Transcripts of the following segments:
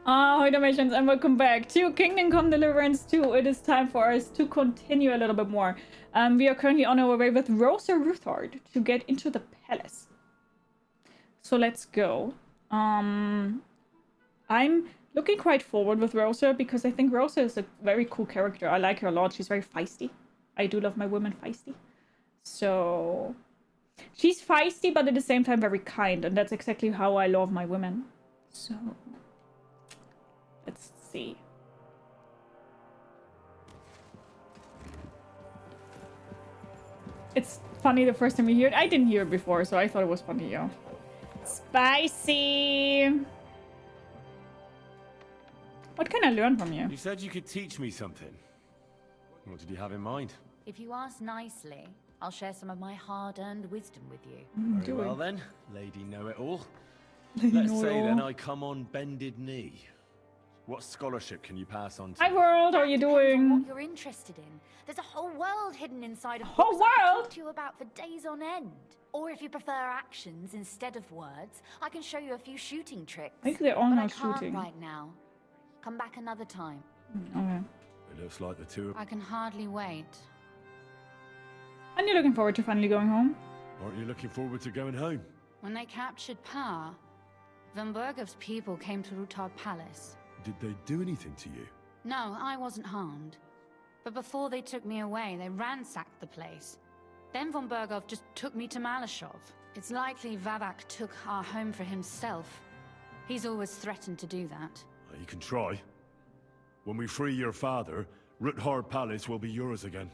Ahoy, dalmatians, and welcome back to Kingdom Come Deliverance II. It is time for us to continue a little bit more. We are currently on our way with Rosa Ruthard to get into the palace. So let's go. I'm looking quite forward with Rosa because I think Rosa is a very cool character. I like her a lot. She's very feisty. I do love my women feisty. So she's feisty, but at the same time very kind, and that's exactly how I love my women. So let's see. It's funny the first time you hear it. I didn't hear it before, so I thought it was funny, yo. Spicy! What can I learn from you? You said you could teach me something. What did you have in mind? If you ask nicely, I'll share some of my hard-earned wisdom with you. Very well then, Lady Know-It-All. Let's say then I come on bended knee. What scholarship can you pass on to Hi world, how are you doing? What you're interested in. There's a whole world hidden inside of whole books I could world? talk to you about for days on end. Or if you prefer actions instead of words, I can show you a few shooting tricks. I think they're all but now I can't shooting. right now. Come back another time. Okay. It looks like the two. I can hardly wait. And you're looking forward to finally going home? Aren't you looking forward to going home? When they captured power, Von Bergov's people came to Ruthard Palace. Did they do anything to you? No, I wasn't harmed. But before they took me away, they ransacked the place. Then Von Bergov just took me to Malashov. It's likely Vavak took our home for himself. He's always threatened to do that. You can try. When we free your father, Ruthard Palace will be yours again.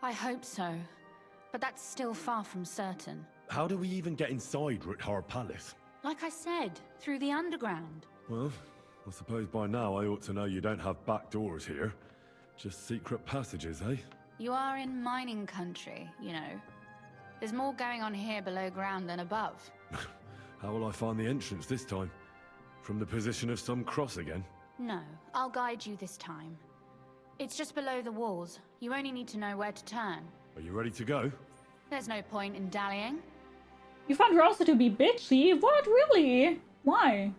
I hope so. But that's still far from certain. How do we even get inside Ruthard Palace? Like I said, through the underground. Well, I suppose by now I ought to know you don't have back doors here. Just secret passages, eh? You are in mining country, you know. There's more going on here below ground than above. How will I find the entrance this time? From the position of some cross again? No, I'll guide you this time. It's just below the walls. You only need to know where to turn. Are you ready to go? There's no point in dallying. You found Rosa to be bitchy? What, really? Why?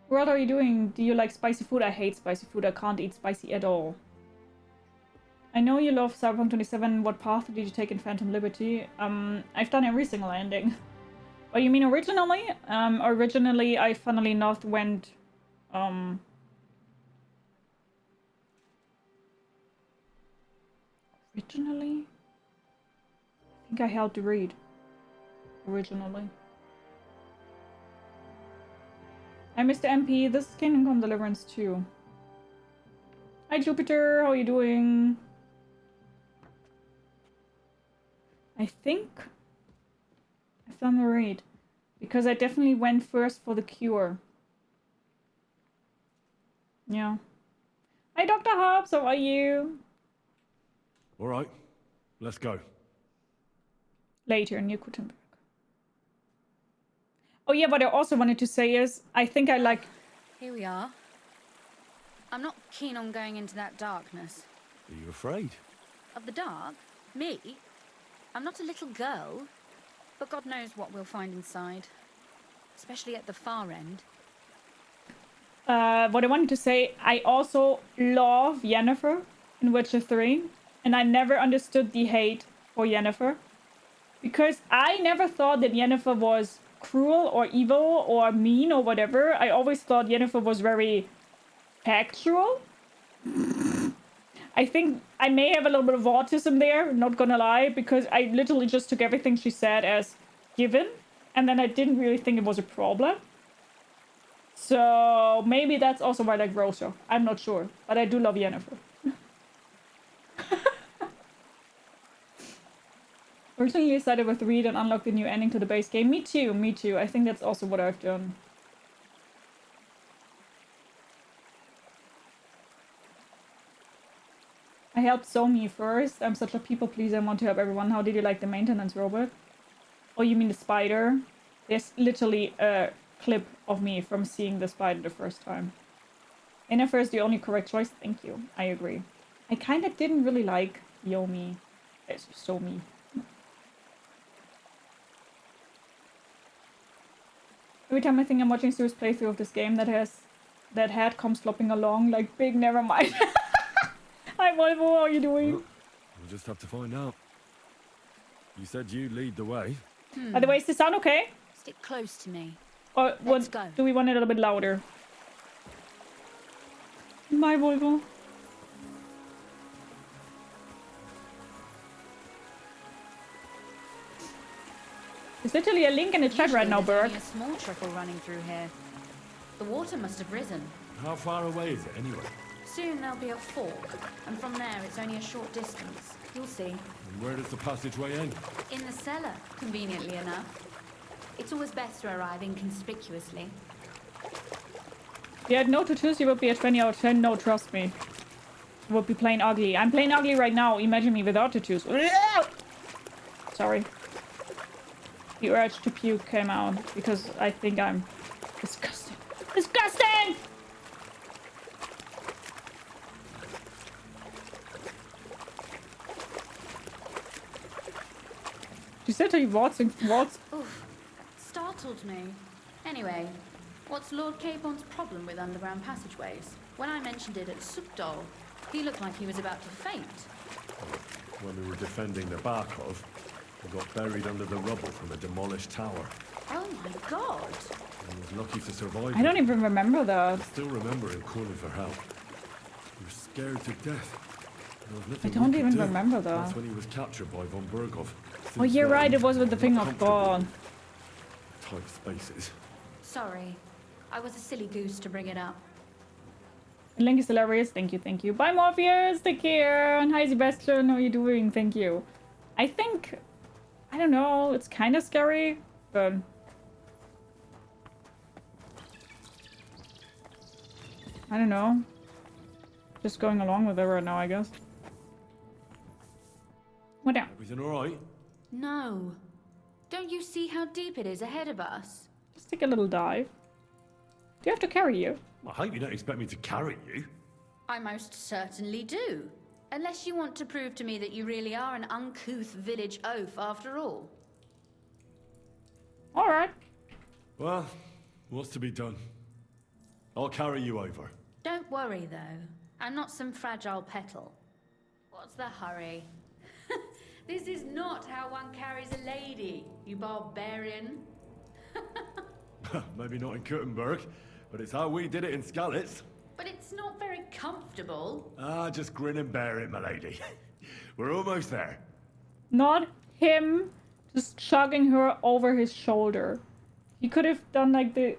What are you doing? Do you like spicy food? I hate spicy food. I can't eat spicy at all. I know you love Cyberpunk 27. What path did you take in Phantom Liberty? I've done every single ending. Oh, you mean originally? Originally, I funnily enough went, Originally? I think I helped read. Originally. Hi, Mr. MP. This is Kingdom Come Deliverance II. Hi, Jupiter. How are you doing? I think I've done the raid. Because I definitely went first for the cure. Yeah. Hi, Dr. Hobbs. How are you? All right, let's go. Later, near Kuttenberg. Oh yeah, what I also wanted to say is, I think I like... Here we are. I'm not keen on going into that darkness. Are you afraid? Of the dark? Me? I'm not a little girl. But God knows what we'll find inside. Especially at the far end. What I wanted to say, I also love Yennefer in Witcher 3. And I never understood the hate for Yennefer. Because I never thought that Yennefer was cruel or evil or mean or whatever. I always thought Yennefer was very factual. I think I may have a little bit of autism there, not gonna lie, because I literally just took everything she said as given, and then I didn't really think it was a problem. So maybe that's also why I like Rosa. I'm not sure, but I do love Yennefer. Originally you started with read and unlock the new ending to the base game. Me too, me too. I think that's also what I've done. I helped Somi first. I'm such a people pleaser and want to help everyone. How did you like the maintenance robot? Oh, you mean the spider? There's literally a clip of me from seeing the spider the first time. Yennefer is the only correct choice. Thank you. I agree. I kind of didn't really like Yomi. Somi. Every time I think I'm watching Stu's playthrough of this game, that head comes flopping along like big. Never mind. Hi, Volvo. How are you doing? Well, we'll just have to find out. You said you lead the way. By the way, is the sound okay? Stick close to me. Or Let's go. do we want it a little bit louder? My Volvo. There's literally a link in the chat right now, Usually there's Berg. only a small trickle running through here. The water must have risen. How far away is it anyway? Soon there'll be a fork, and from there it's only a short distance. You'll see. And where does the passageway end? In the cellar, conveniently enough. It's always best to arrive inconspicuously. If you had no tattoos, you would be a 20 out of 10. No, trust me. You would be plain ugly. I'm plain ugly right now. Imagine me without tattoos. Sorry. The urge to puke came out because I think I'm disgusting. Disgusting! She said he waltzing. Oof, startled me. Anyway, what's Lord Capon's problem with underground passageways? When I mentioned it at Subdol, he looked like he was about to faint. When we were defending the Barkov, we got buried under the rubble from a demolished tower. Oh my god! I was lucky to survive. I don't even remember that. I still remember him calling for help. He was scared to death. There was nothing I don't we could even do. remember that. That's when he was captured by von Bergov. Oh, you're right. It was with the thing of God. Tight spaces. Sorry, I was a silly goose to bring it up. The link is hilarious. Thank you, thank you. Bye, Morpheus. Take care. And hi, Sebastian. How are you doing? Thank you. I think... I don't know. It's kind of scary, but... I don't know. Just going along with it right now, I guess. What down? Everything all right? No. Don't you see how deep it is ahead of us? Just take a little dive. Do you have to carry you? I hope you don't expect me to carry you. I most certainly do. Unless you want to prove to me that you really are an uncouth village oaf after all. Alright. Well, what's to be done? I'll carry you over. Don't worry, though. I'm not some fragile petal. What's the hurry? This is not how one carries a lady, you barbarian. Maybe not in Kuttenberg, but it's how we did it in Skalitz. But it's not very comfortable. Ah, just grin and bear it, my lady. We're almost there. Not him just chugging her over his shoulder. He could have done like the...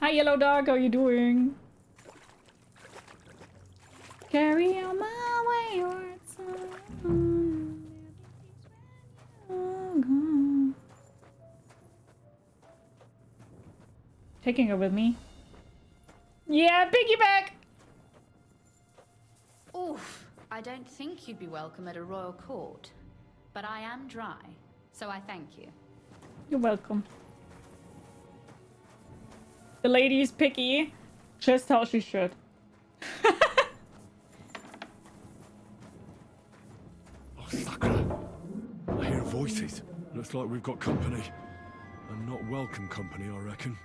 Hi, Yellow Dog. How are you doing? Carry on my wayward son. Taking her with me. Yeah, piggyback! Oof, I don't think you'd be welcome at a royal court. But I am dry, so I thank you. You're welcome. The lady is picky, just how she should. Oh, Sakura. I hear voices. Looks like we've got company. And not welcome company, I reckon.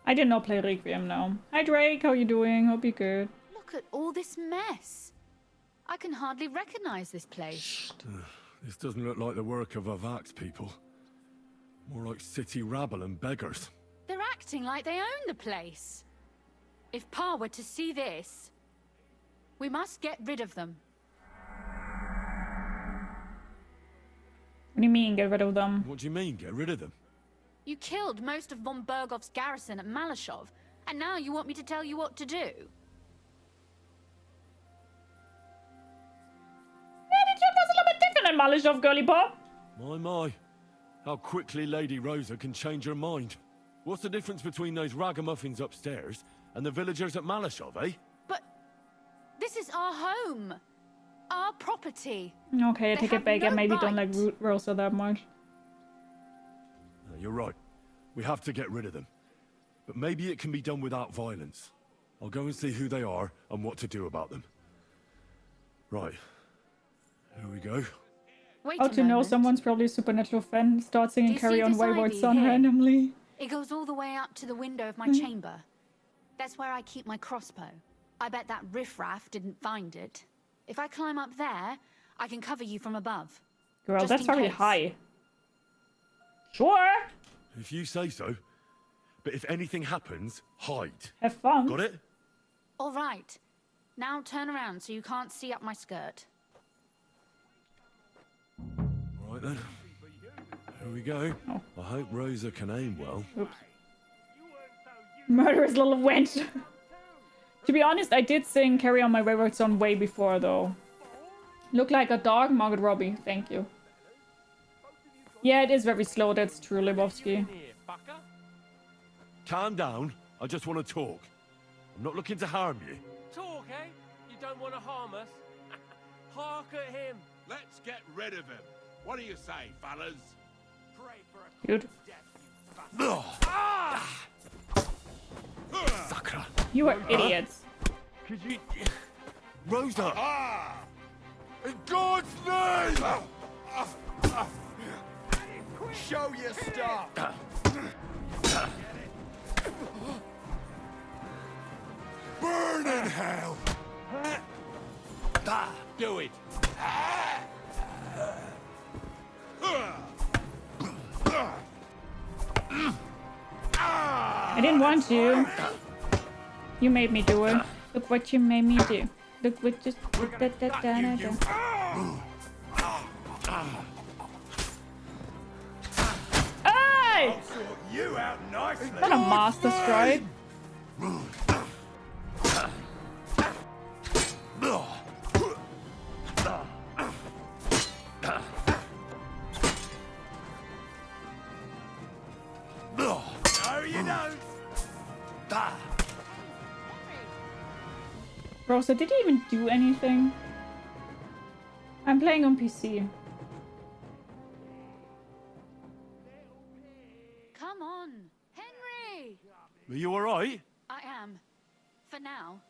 I did not play Requiem now. Hi Drake, how you doing? Hope you're good. Look at all this mess. I can hardly recognize this place. This doesn't look like the work of Avak's people. More like city rabble and beggars. They're acting like they own the place. If Pa were to see this, we must get rid of them. What do you mean, get rid of them? What do you mean, get rid of them? You killed most of von Bergov's garrison at Malashov, and now you want me to tell you what to do? Attitude was a little bit different in Malashov, girly pop. My. How quickly Lady Rosa can change her mind. What's the difference between those ragamuffins upstairs and the villagers at Malashov, eh? But this is our home. our property. Okay, I They take it have back. I no maybe don't like right. Rosa that much. You're right. We have to get rid of them. But maybe it can be done without violence. I'll go and see who they are and what to do about them. Right. Here we go. Wait How a to know moment. someone's probably a supernatural fan. Start Do singing you Carry see On this Wayward ivy Son here? randomly. It goes all the way up to the window of my chamber. That's where I keep my crossbow. I bet that riffraff didn't find it. If I climb up there, I can cover you from above. Girl, Just that's in very case. high. Sure. If you say so. But if anything happens, hide. Have fun. Got it? All right. Now turn around so you can't see up my skirt. All right then. Here we go. Oh. I hope Rosa can aim well. Oops. Murderous little wench. To be honest, I did sing Carry On My Wayward Son way before, though. Look like a dog, Margaret Robbie. Thank you. Yeah, it is very slow. That's true, Lebowski. Calm down. I just want to talk. I'm not looking to harm you. Talk, eh? You don't want to harm us? Hark at him. Let's get rid of him. What do you say, fellas? Pray for a Dude, Sakra. you are idiots. Could you... Rosa! Ah! In God's name! Show your stuff! Burn in hell! Do it! I didn't want to. You made me do it. Look what you made me do. Look what just... Da, da, da, da, da. Hey! I'll sort you out nicely! Not a master strike. No, you don't! Rosa, did you even do anything? I'm playing on PC. Come on, Henry! Are you alright? I am. For now.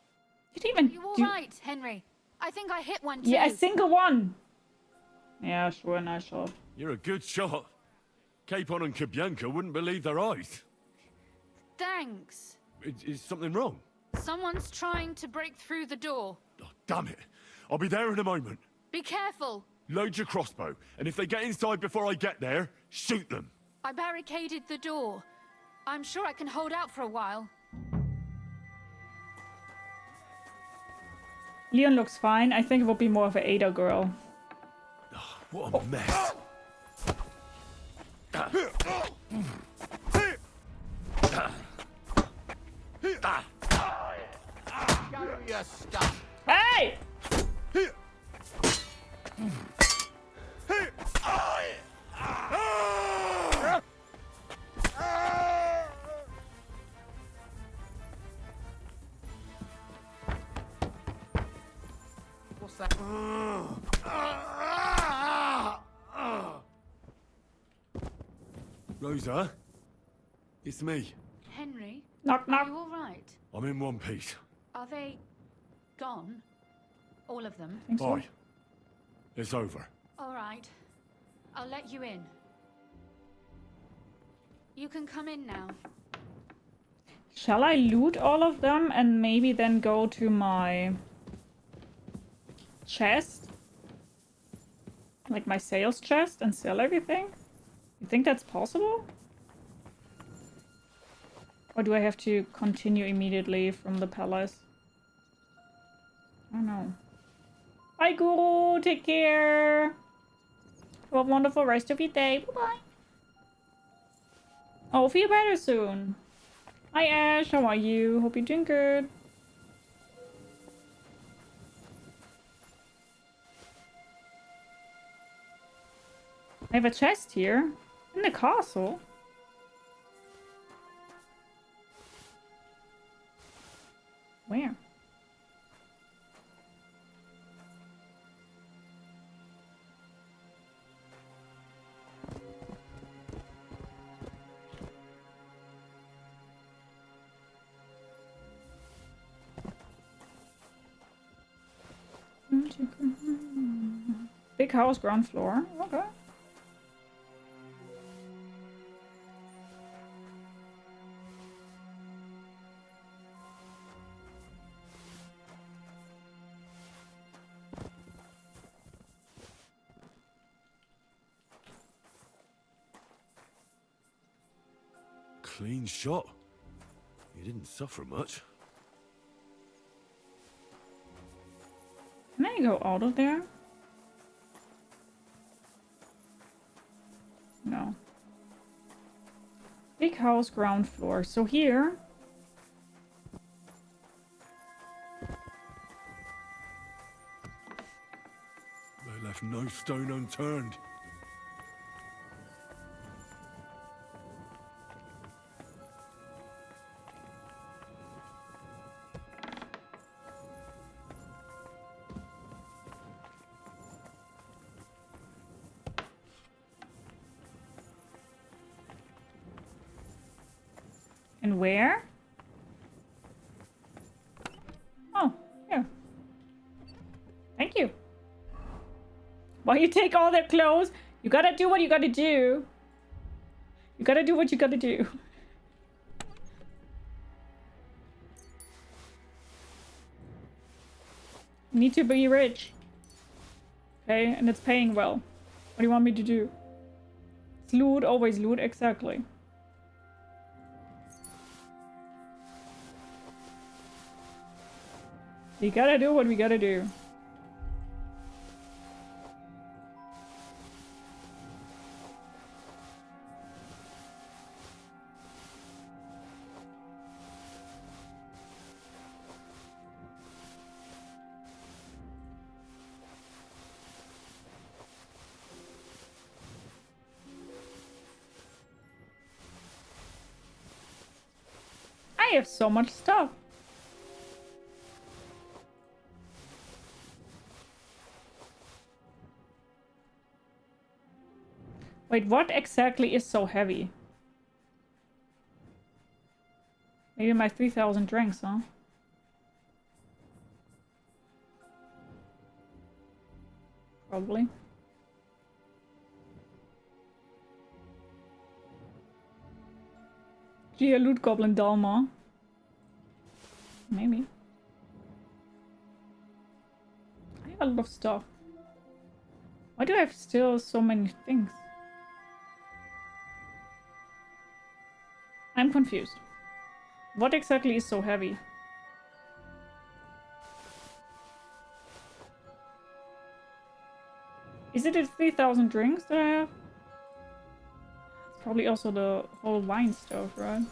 Did you even You all do... right, Henry? I think I hit one too. Yeah, a single one. Yeah, sure, nice shot. You're a good shot. Capon and Kabianka wouldn't believe their eyes. Thanks. Is something wrong? Someone's trying to break through the door. Oh, damn it. I'll be there in a moment. Be careful. Load your crossbow, and if they get inside before I get there, shoot them. I barricaded the door. I'm sure I can hold out for a while. Leon looks fine. I think it will be more of an Ada girl. What a mess. Show your stuff! Hey! What's that? Rosa? It's me. Henry, Knock, are knock. you all right? I'm in one piece. Are they gone? All of them? Think so? Bye. It's over. All right. I'll let you in. You can come in now. Shall I loot all of them and maybe then go to my chest? Like my sales chest and sell everything? You think that's possible? Or do I have to continue immediately from the palace? I don't know. Bye, Guru. Take care. Have a wonderful rest of your day. Bye-bye. Oh, feel better soon. Hi, Ash. How are you? Hope you're doing good. I have a chest here. In the castle. Where? Big house, ground floor. Okay. Clean shot. You didn't suffer much. Can I go out of there? No. Big house, ground floor. So here. They left no stone unturned. And where? Oh, here. Thank you. Why you take all their clothes? You gotta do what you gotta do. You gotta do what you gotta do. You need to be rich. Okay, and it's paying well. What do you want me to do? It's loot, always loot, exactly. We gotta do what we gotta do. I have so much stuff. Wait, what exactly is so heavy? Maybe my 3,000 drinks, huh? Probably. Gee, a loot goblin Dalma. Maybe. I have a lot of stuff. Why do I have still so many things? I'm confused. What exactly is so heavy? Is it the 3,000 drinks that I have? It's probably also the whole wine stuff, right?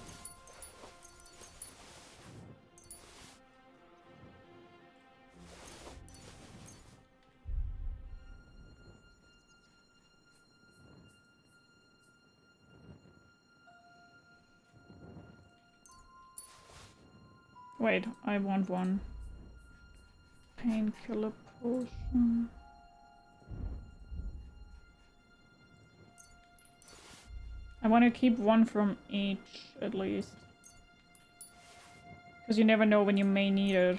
Wait, I want one. Painkiller potion. I want to keep one from each, at least. Because you never know when you may need it.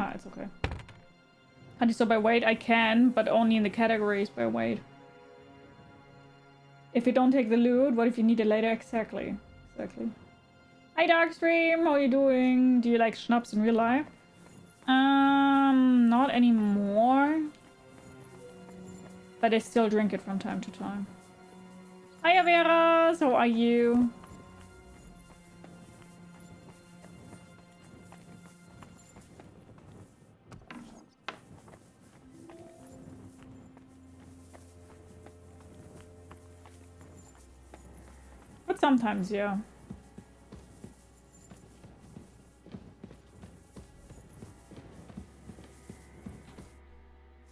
Ah, it's okay. Can't you sort by weight? I can, but only in the categories by weight. If you don't take the loot, what if you need it later? Exactly. Exactly. Hi Darkstream, how are you doing? Do you like schnapps in real life? Not anymore. But I still drink it from time to time. Hi Averas, how are you? But sometimes, yeah.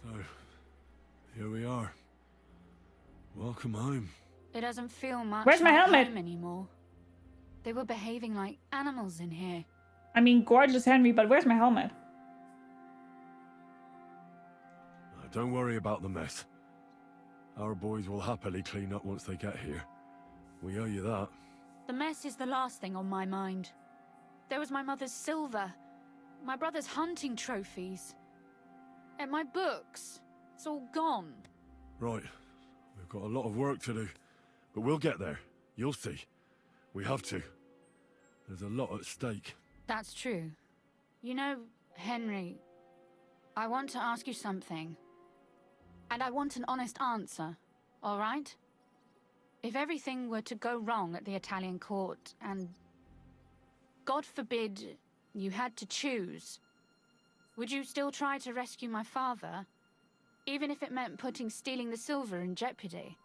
So, here we are. Welcome home. It doesn't feel much Where's my like helmet? home anymore. They were behaving like animals in here. I mean, gorgeous Henry, but where's my helmet? Don't worry about the mess. Our boys will happily clean up once they get here. We owe you that. The mess is the last thing on my mind. There was my mother's silver, my brother's hunting trophies, and my books. It's all gone. Right. We've got a lot of work to do. But we'll get there. You'll see. We have to. There's a lot at stake. That's true. You know, Henry, I want to ask you something. And I want an honest answer, all right? If everything were to go wrong at the Italian court, and God forbid you had to choose, would you still try to rescue my father, even if it meant putting stealing the silver in jeopardy?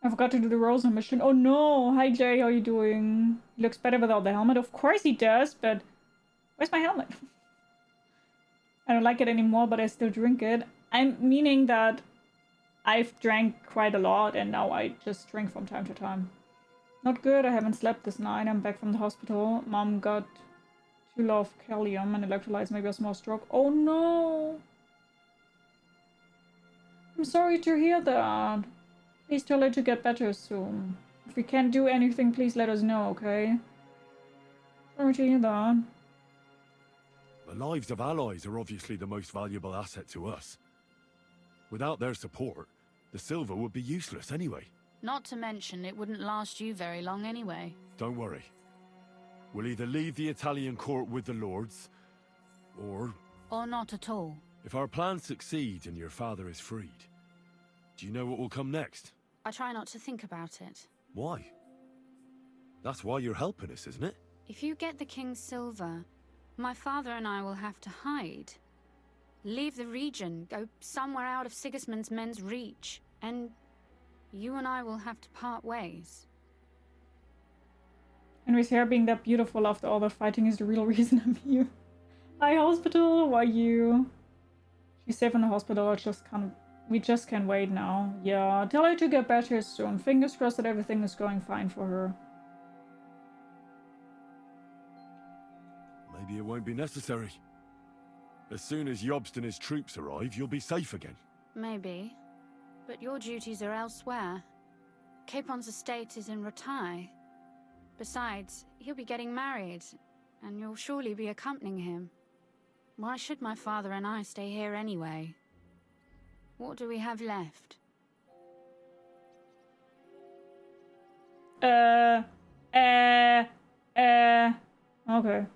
I forgot to do the Rosa mission. Oh no! Hi Jay, how you doing? He looks better without the helmet. Of course he does, but where's my helmet? I don't like it anymore, but I still drink it. I'm meaning that I've drank quite a lot and now I just drink from time to time. Not good, I haven't slept this night. I'm back from the hospital. Mom got too low of calcium and electrolytes, maybe a small stroke. Oh no! I'm sorry to hear that. Please tell her to get better soon. If we can't do anything, please let us know, okay? Sorry to hear that. The lives of allies are obviously the most valuable asset to us. Without their support, the silver would be useless anyway. Not to mention, it wouldn't last you very long anyway. Don't worry. We'll either leave the Italian court with the lords, or... Or not at all. If our plan succeeds and your father is freed, do you know what will come next? I try not to think about it. Why? That's why you're helping us, isn't it? If you get the king's silver, my father and I will have to hide. Leave the region, go somewhere out of Sigismund's men's reach, and you and I will have to part ways. Henry's hair being that beautiful after all the fighting is the real reason I'm here. Hi, hospital, how are you? She's safe in the hospital, we just can't wait now. Yeah, tell her to get better soon. Fingers crossed that everything is going fine for her. Maybe it won't be necessary. As soon as Jobst and his troops arrive, you'll be safe again. Maybe. But your duties are elsewhere. Capon's estate is in Rotai. Besides, he'll be getting married, and you'll surely be accompanying him. Why should my father and I stay here anyway? What do we have left? Okay.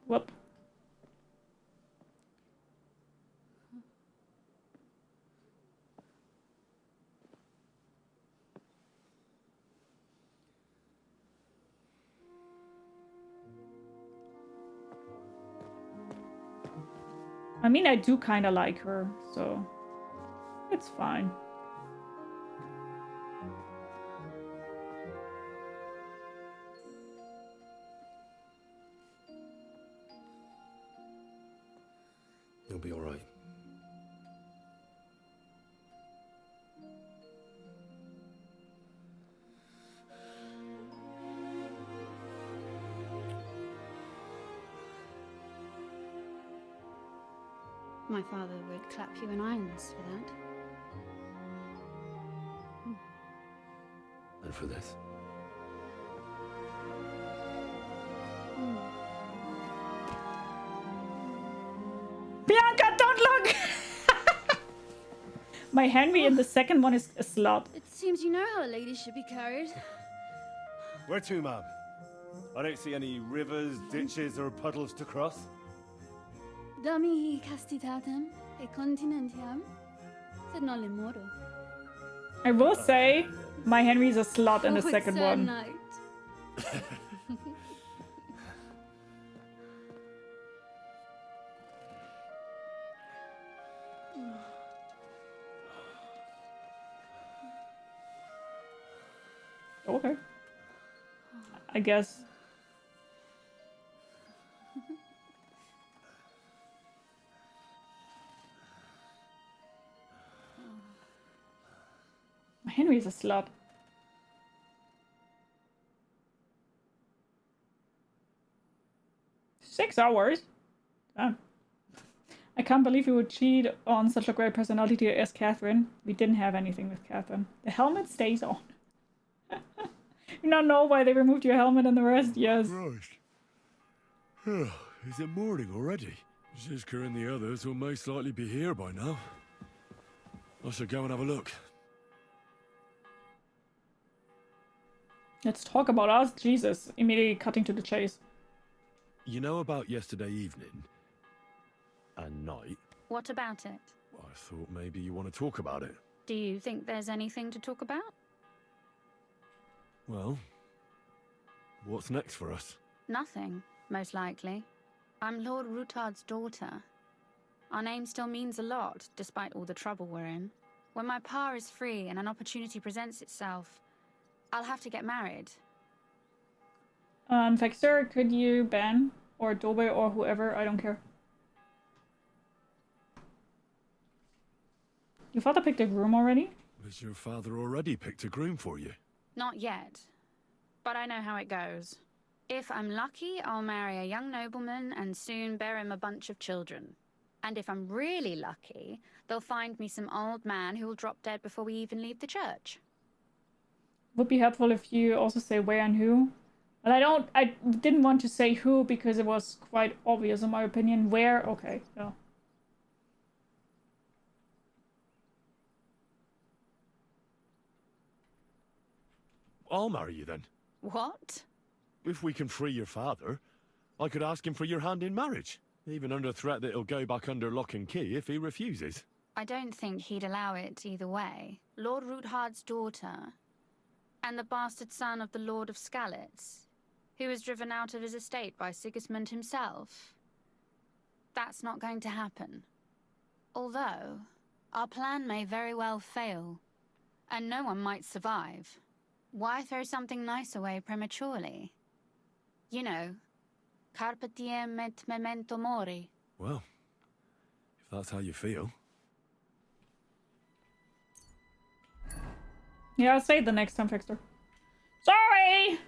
Whoop. I mean, I do kind of like her, so it's fine. You'll be all right. My father would clap you in irons for that. And for this. Bianca, don't look! My Henry in the second one is a slut. It seems you know how a lady should be carried. Where to, ma'am? I don't see any rivers, ditches, or puddles to cross. Dami castitatem e continentiam, sed non limoro. I will say, my Henry is a slut in the second it's a one. night. Okay. I guess. Henry is a slut. $6 hours? Damn. I can't believe you would cheat on such a great personality as Catherine. We didn't have anything with Catherine. The helmet stays on. You not know why they removed your helmet and the rest? Yes. Christ. Is it morning already? Zizka and the others will most likely be here by now. I should go and have a look. Let's talk about us. Jesus. Immediately cutting to the chase. You know about yesterday evening? And night? What about it? I thought maybe you want to talk about it. Do you think there's anything to talk about? Well, what's next for us? Nothing, most likely. I'm Lord Ruthard's daughter. Our name still means a lot, despite all the trouble we're in. When my pa is free and an opportunity presents itself, I'll have to get married. Vexter, could you ban or Dobe or whoever? I don't care. Your father picked a groom already? Has your father already picked a groom for you? Not yet, but I know how it goes. If I'm lucky, I'll marry a young nobleman and soon bear him a bunch of children. And if I'm really lucky, they'll find me some old man who will drop dead before we even leave the church. Would be helpful if you also say where and who. Well, I didn't want to say who because it was quite obvious in my opinion. Where? Okay, no. I'll marry you then. What? If we can free your father, I could ask him for your hand in marriage. Even under threat that he'll go back under lock and key if he refuses. I don't think he'd allow it either way. Lord Ruthard's daughter, and the bastard son of the Lord of Skalitz, who was driven out of his estate by Sigismund himself. That's not going to happen. Although, our plan may very well fail, and no one might survive. Why throw something nice away prematurely? You know, carpe diem et memento mori. Well, if that's how you feel. Yeah, I'll say it the next time, Vexter. Sorry!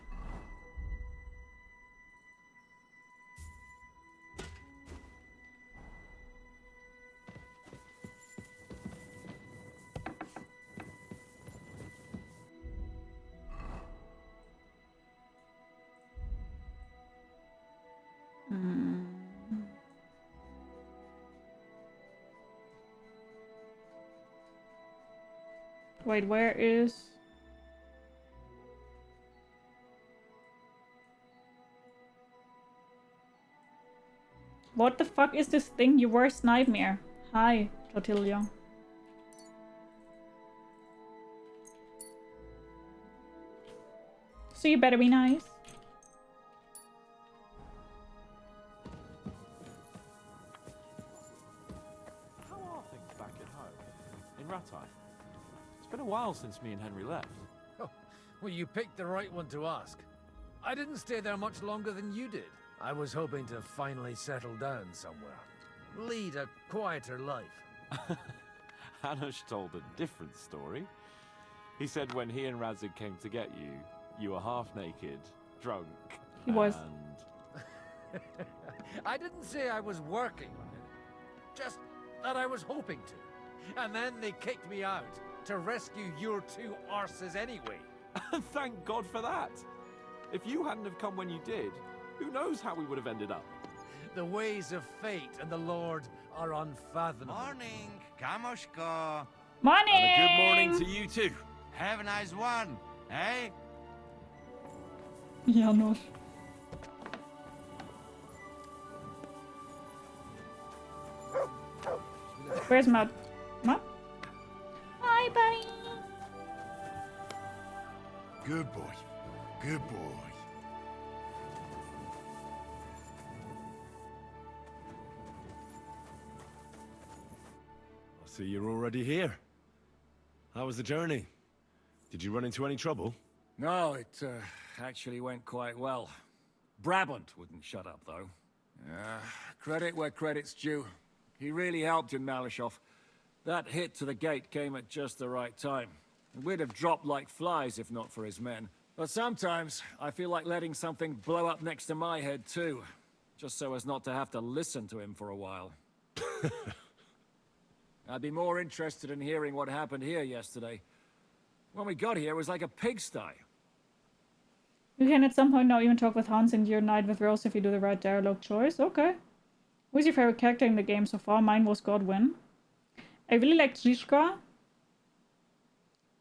Wait, where is... What the fuck is this thing? Your worst nightmare. Hi, Clotilda. So you better be nice. How are things back at home? In Ratai? It's been a while since me and Henry left. Oh, well, you picked the right one to ask. I didn't stay there much longer than you did. I was hoping to finally settle down somewhere. Lead a quieter life. Hanush told a different story. He said when he and Radzig came to get you, you were half naked, drunk, He was. and... I didn't say I was working on it. Just that I was hoping to. And then they kicked me out to rescue your two arses anyway. Thank God for that. If you hadn't have come when you did, who knows how we would have ended up? The ways of fate and the Lord are unfathomable. Morning, Kamoshko. Morning! And a good morning to you too. Have a nice one, eh? Janusz. Where's Matt? Matt? Hi, buddy. Good boy. Good boy. I see you're already here. How was the journey? Did you run into any trouble? No, it actually went quite well. Brabant wouldn't shut up, though. Credit where credit's due. He really helped in Malishov. That hit to the gate came at just the right time. We'd have dropped like flies if not for his men. But sometimes, I feel like letting something blow up next to my head too. Just so as not to have to listen to him for a while. I'd be more interested in hearing what happened here yesterday. When we got here, it was like a pigsty. You can at some point now even talk with Hans and unite with Rose if you do the right dialogue choice. Okay. Who's your favorite character in the game so far? Mine was Godwin. I really like Zizka.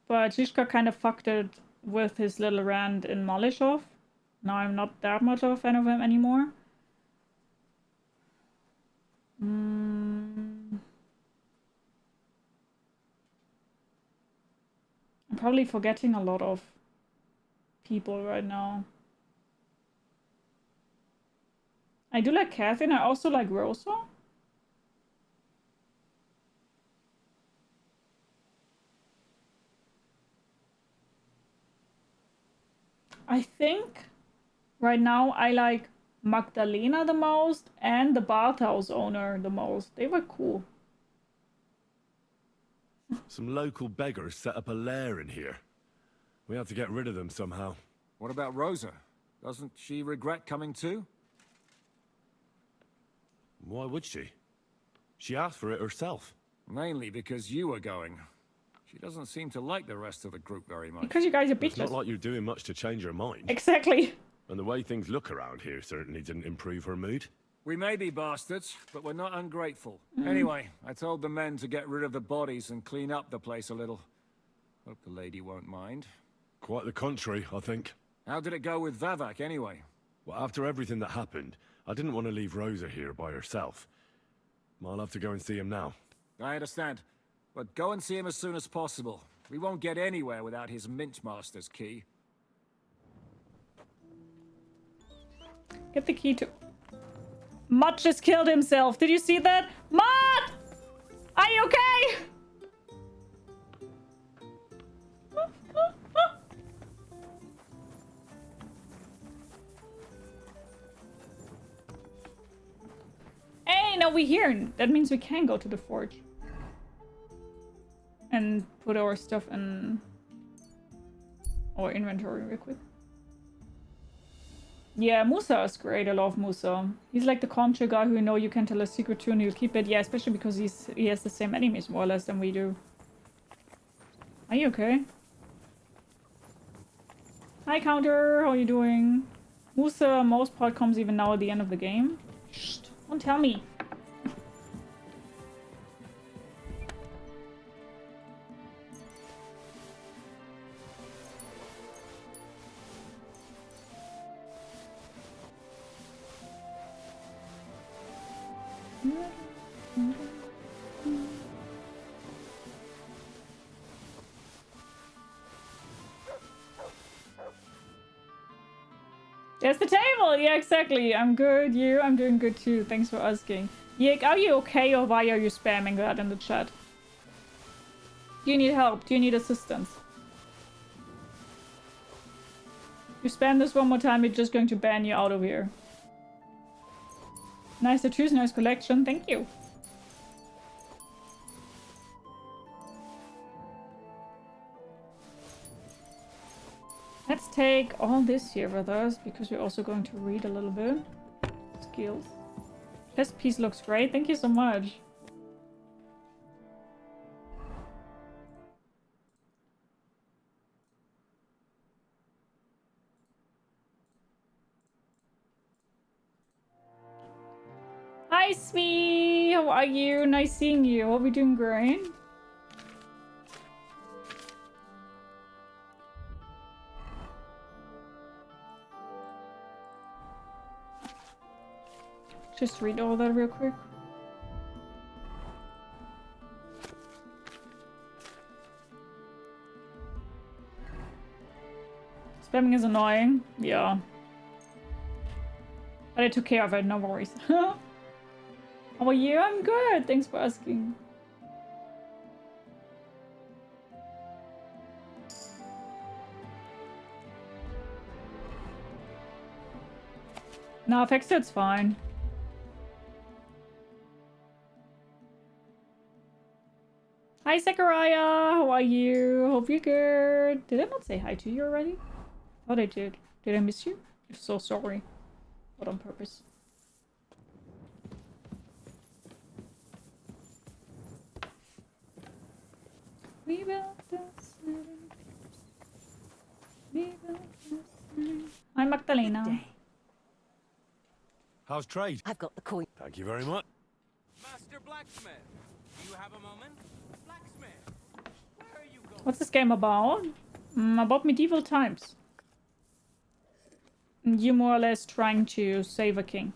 But Zizka kind of fucked it with his little rant in Malishov. Now I'm not that much of a fan of him anymore. I'm probably forgetting a lot of people right now. I do like Catherine. I also like Rosa. I think right now I like Magdalena the most and the bathhouse owner the most. They were cool. Some local beggars set up a lair in here. We have to get rid of them somehow. What about Rosa? Doesn't she regret coming too? Why would she? She asked for it herself. Mainly because you were going. She doesn't seem to like the rest of the group very much. Because you guys are bitches. It's not like you're doing much to change her mind. Exactly. And the way things look around here certainly didn't improve her mood. We may be bastards, but we're not ungrateful. Anyway, I told the men to get rid of the bodies and clean up the place a little. Hope the lady won't mind. Quite the contrary, I think. How did it go with Vavak, anyway? Well, after everything that happened, I didn't want to leave Rosa here by herself. I'll have to go and see him now. I understand. But go and see him as soon as possible. We won't get anywhere without his Mintmaster's key. Get the key to... Mutt just killed himself. Did you see that? Mutt! Are you okay? Hey, now we're here. That means we can go to the forge. And put our stuff in our inventory real quick. Yeah, Musa is great. I love Musa. He's like the contra guy who you know you can tell a secret to and he'll keep it. Yeah, especially because he has the same enemies more or less than we do. Are you okay? Hi, Counter. How are you doing? Musa, most part, comes even now at the end of the game. Shh, don't tell me. There's the table! Yeah, exactly. I'm good. You? I'm doing good too. Thanks for asking. Yik, are you okay or why are you spamming that in the chat? Do you need help? Do you need assistance? If you spam this one more time, it's just going to ban you out of here. Nice to choose, nice collection. Thank you. Let's take all this here with us, because we're also going to read a little bit. Skills. This piece looks great. Thank you so much. Hi, Smee! How are you? Nice seeing you. Hope you're doing great. Just read all that real quick. Spamming is annoying. Yeah. But I took care of it, no worries. How are you? I'm good. Thanks for asking. No, fixed it's fine. Hi, Zachariah. How are you? Hope you're good. Did I not say hi to you already? Thought I did. Did I miss you? If so, sorry. Not on purpose. We built the city. We built the city. Hi, Magdalena. How's trade? I've got the coin. Thank you very much. Master blacksmith, do you have a moment? Blacksmith, where are you going? What's this game about? About medieval times. And you more or less trying to save a king.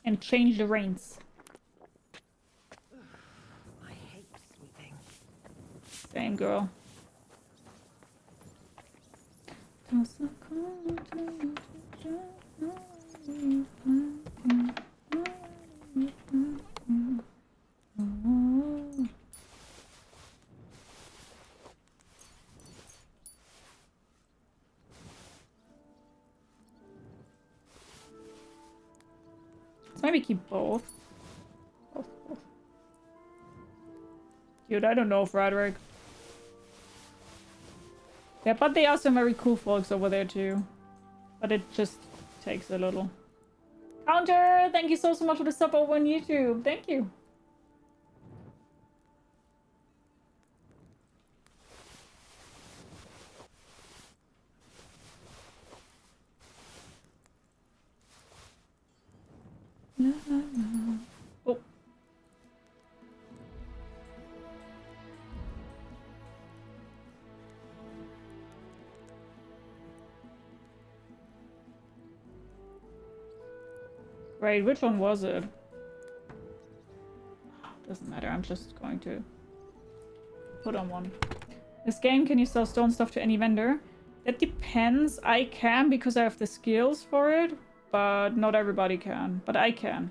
And change the reigns. I hate sweeping. Same girl. Let's maybe keep both. Both. Dude, I don't know, Frederick. Yeah, but they are some very cool folks over there too. But it just takes a little. Counter! Thank you so much for the sub over on YouTube. Thank you. Oh. Right, which one was it? Doesn't matter, I'm just going to put on one. This game, can you sell stone stuff to any vendor? That depends. I can because I have the skills for it, but not everybody can. But I can.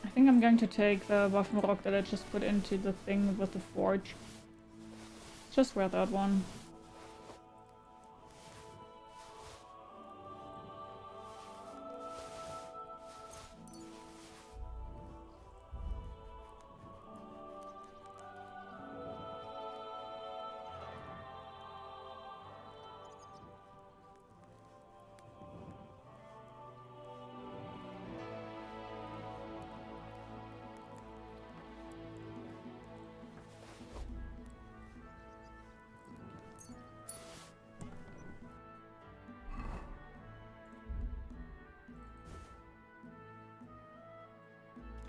I think I'm going to take the Waffenrock that I just put into the thing with the forge. Just wear that one.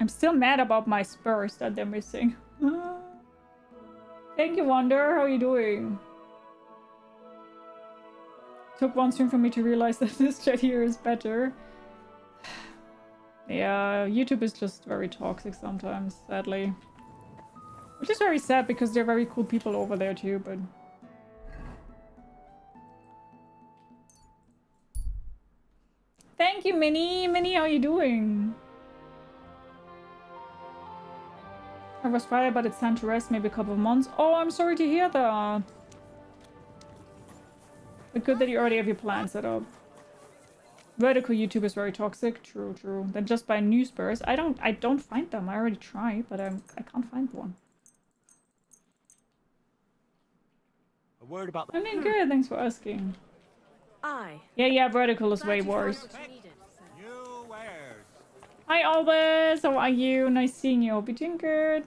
I'm still mad about my spurs that they're missing. Thank you, Wonder. How are you doing? Took one stream for me to realize that this chat here is better. Yeah, YouTube is just very toxic sometimes, sadly. Which is very sad because they're very cool people over there too, but... Thank you, Minnie! Minnie, how are you doing? I was fired, but it's time to rest, maybe a couple of months. Oh, I'm sorry to hear that. But good that you already have your plan set up. Vertical YouTube is very toxic. True, true. Then just buy new spurs. I don't find them. I already tried, but I can't find one. A word about I'm doing good. Thanks for asking. Aye. Yeah, vertical is way worse. Hi, Albus. How are you? Nice seeing you. Hope you're doing good.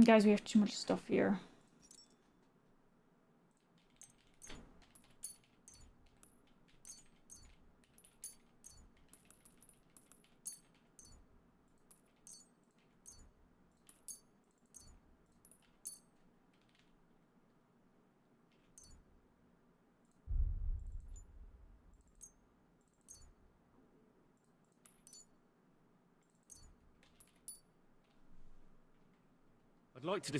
Guys, we have too much stuff here. I'd like to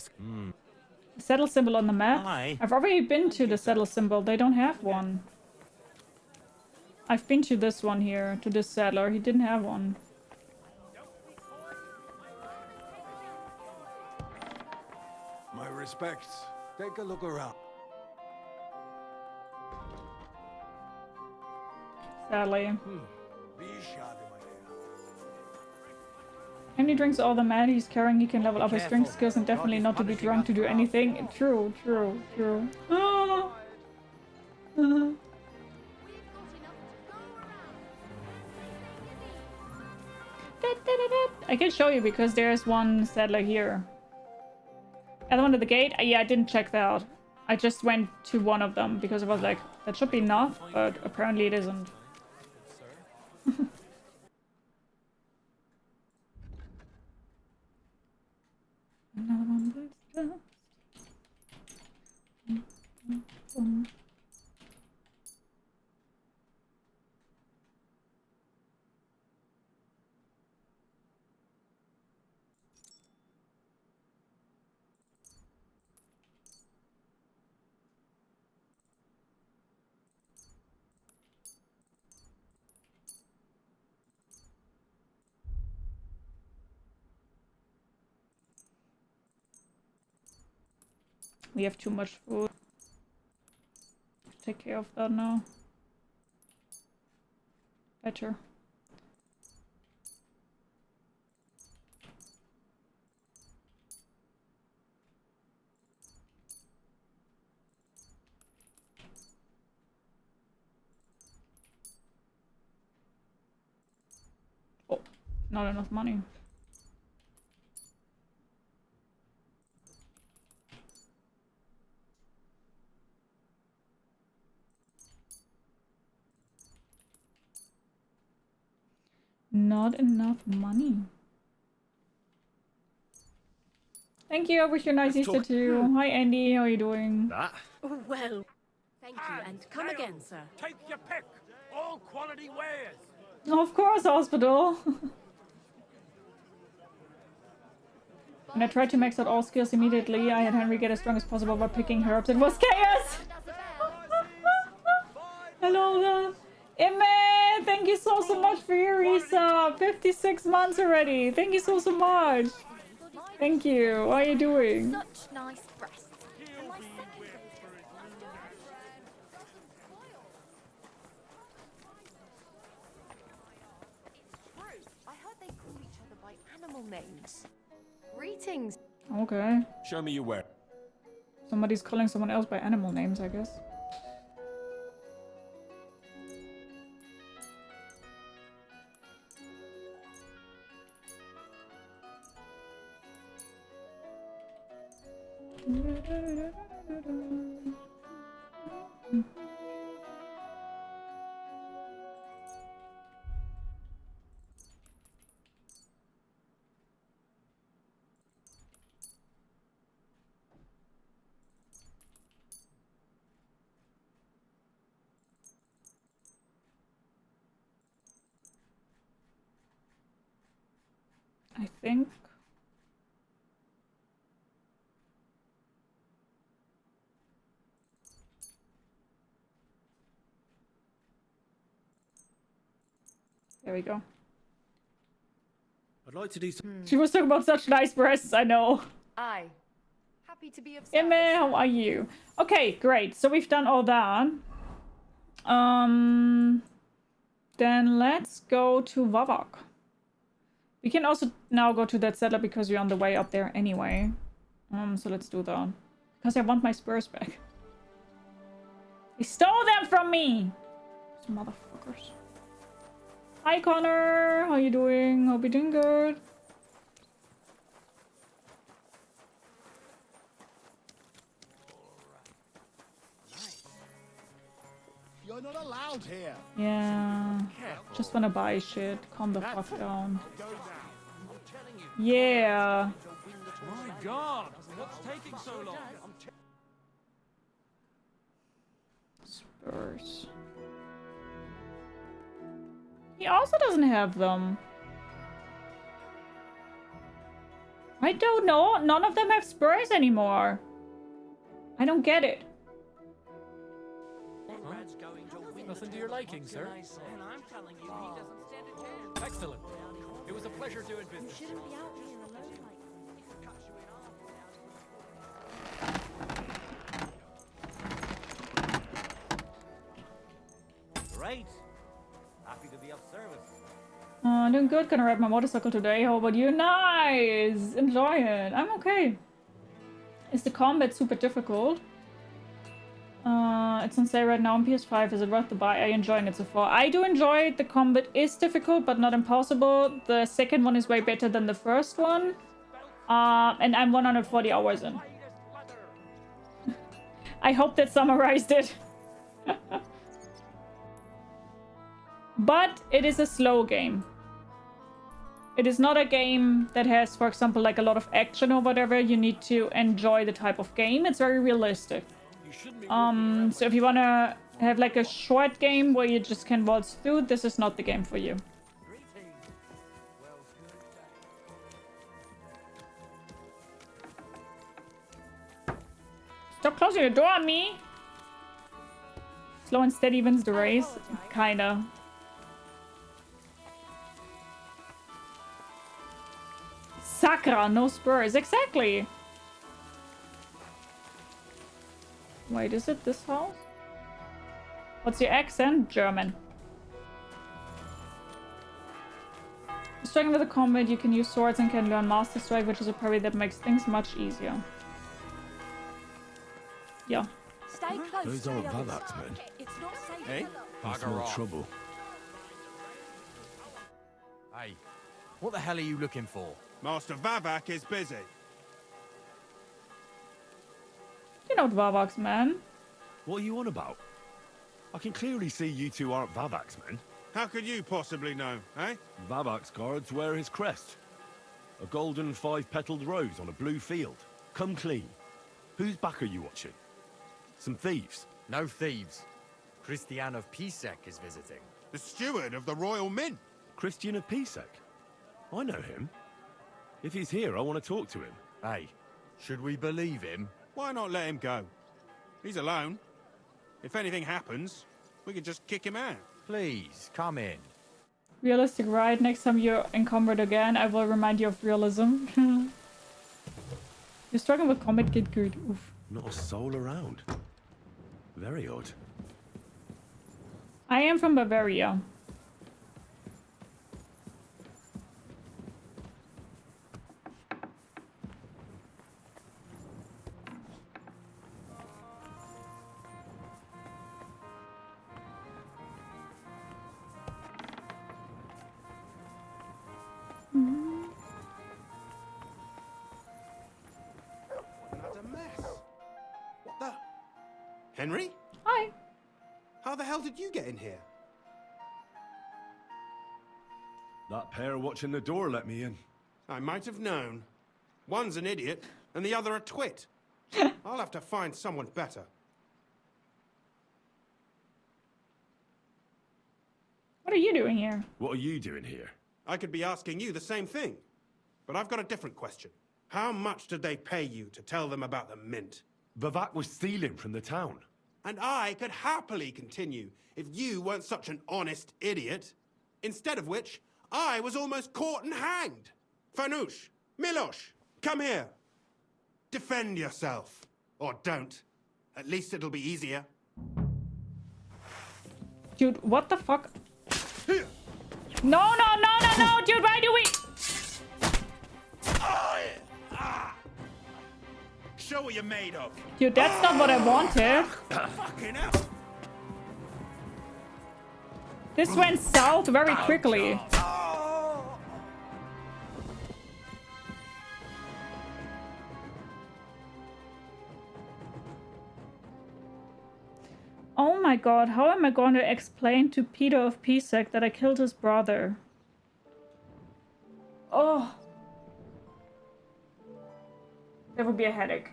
Settle symbol on the map? Hi. I've already been to the settle symbol. They don't have one. I've been to this one here, to this settler. He didn't have one. My respects. Take a look around. Sadly. Be shy, my dear. When he drinks all the man he's carrying, he can level up his strength skills and definitely not to be drunk to do anything. True. Oh. I can show you because there's one settler here. Other one at the gate? Yeah, I didn't check that out. I just went to one of them because I was like, that should be enough, but apparently it isn't. Another one bites dust. We have too much food. Take care of that now. Better. Oh, not enough money. Not enough money. Thank you. I wish you a nice Easter too. Hi Andy, how are you doing? Oh, well, thank you, and come again, sir. Take your pick. All quality wares. Of course, hospital. When I tried to max out all skills immediately, I had Henry get as strong as possible by picking herbs. It was chaos! Hello there. Emme, thank you so much for your resub. 56 months already. Thank you so much. Thank you. How are you doing? Such nice breasts. I heard they call each other by animal names. Greetings. Okay. Show me your where. Somebody's calling someone else by animal names, I guess. I think. There we go. I'd like to do some. She was talking about such nice breasts, I know. Aye. Happy to be of service. Emme, how are you? Okay, great. So we've done all that. Then let's go to Vavak. We can also now go to that settler because we're on the way up there anyway. So let's do that. Because I want my spurs back. They stole them from me! These motherfuckers. Hi Connor, how you doing? Hope you're doing good. You're not allowed here. Yeah, just wanna buy shit. Calm the fuck down. Yeah. My God, what's taking so long? Spurs. He also doesn't have them. I don't know. None of them have spurs anymore. I don't get it. Nothing to your liking, sir? And I'm telling you, he doesn't stand a chance. Excellent. It was a pleasure doing You business. shouldn't be out here alone like Great. Happy to be of service. Doing good. Gonna ride my motorcycle today. How about you? Nice! Enjoy it. I'm okay. Is the combat super difficult? It's on sale right now on PS5. Is it worth the buy? Are you enjoying it so far? I do enjoy it. The combat is difficult, but not impossible. The second one is way better than the first one. And I'm 140 hours in. I hope that summarized it. But it is a slow game. It is not a game that has, for example, like a lot of action or whatever. You need to enjoy the type of game. It's very realistic. So if you want to have like a short game where you just can waltz through, this is not the game for you. Stop closing the door on me! Slow and steady wins the race. Kinda. Sakra, no spurs. Exactly! Wait, is it this house? What's your accent? German. Struggling with the combat, you can use swords and can learn Master Strike, which is a parry that makes things much easier. Yeah. Stay close. Those aren't Vavax men. It's not safe. Hey? That's Bugger more off. trouble. Hey, what the hell are you looking for? Master Vavak is busy. You're not Vavax, man. What are you on about? I can clearly see you two aren't Vavax men. How could you possibly know, eh? Vavax guards wear his crest. A golden 5-petaled rose on a blue field. Come clean. Whose back are you watching? Some thieves? No thieves. Christian of Pisek is visiting. The steward of the Royal Mint. Christian of Pisek? I know him. If he's here, I want to talk to him. Hey, should we believe him? Why not let him go? He's alone. If anything happens, we can just kick him out. Please, come in. Realistic ride. Next time you're encumbered again, I will remind you of realism. You're struggling with combat, get good. Oof. Not a soul around. Very odd. I am from Bavaria. What a mess. What the? Henry? Hi. How the hell did you get in here? That pair watching the door let me in. I might have known. One's an idiot, and the other a twit. I'll have to find someone better. What are you doing here? What are you doing here? I could be asking you the same thing. But I've got a different question. How much did they pay you to tell them about the mint? Vavak was stealing from the town. And I could happily continue if you weren't such an honest idiot. Instead of which, I was almost caught and hanged. Fanush, Milosh, come here. Defend yourself. Or don't. At least it'll be easier. Dude, what the fuck? No, dude, why do we... Show what you're made of. Dude, that's not what I wanted. Fucking hell. This went south very quickly. Oh my god, how am I going to explain to Peter of Pisek that I killed his brother? Oh. That would be a headache.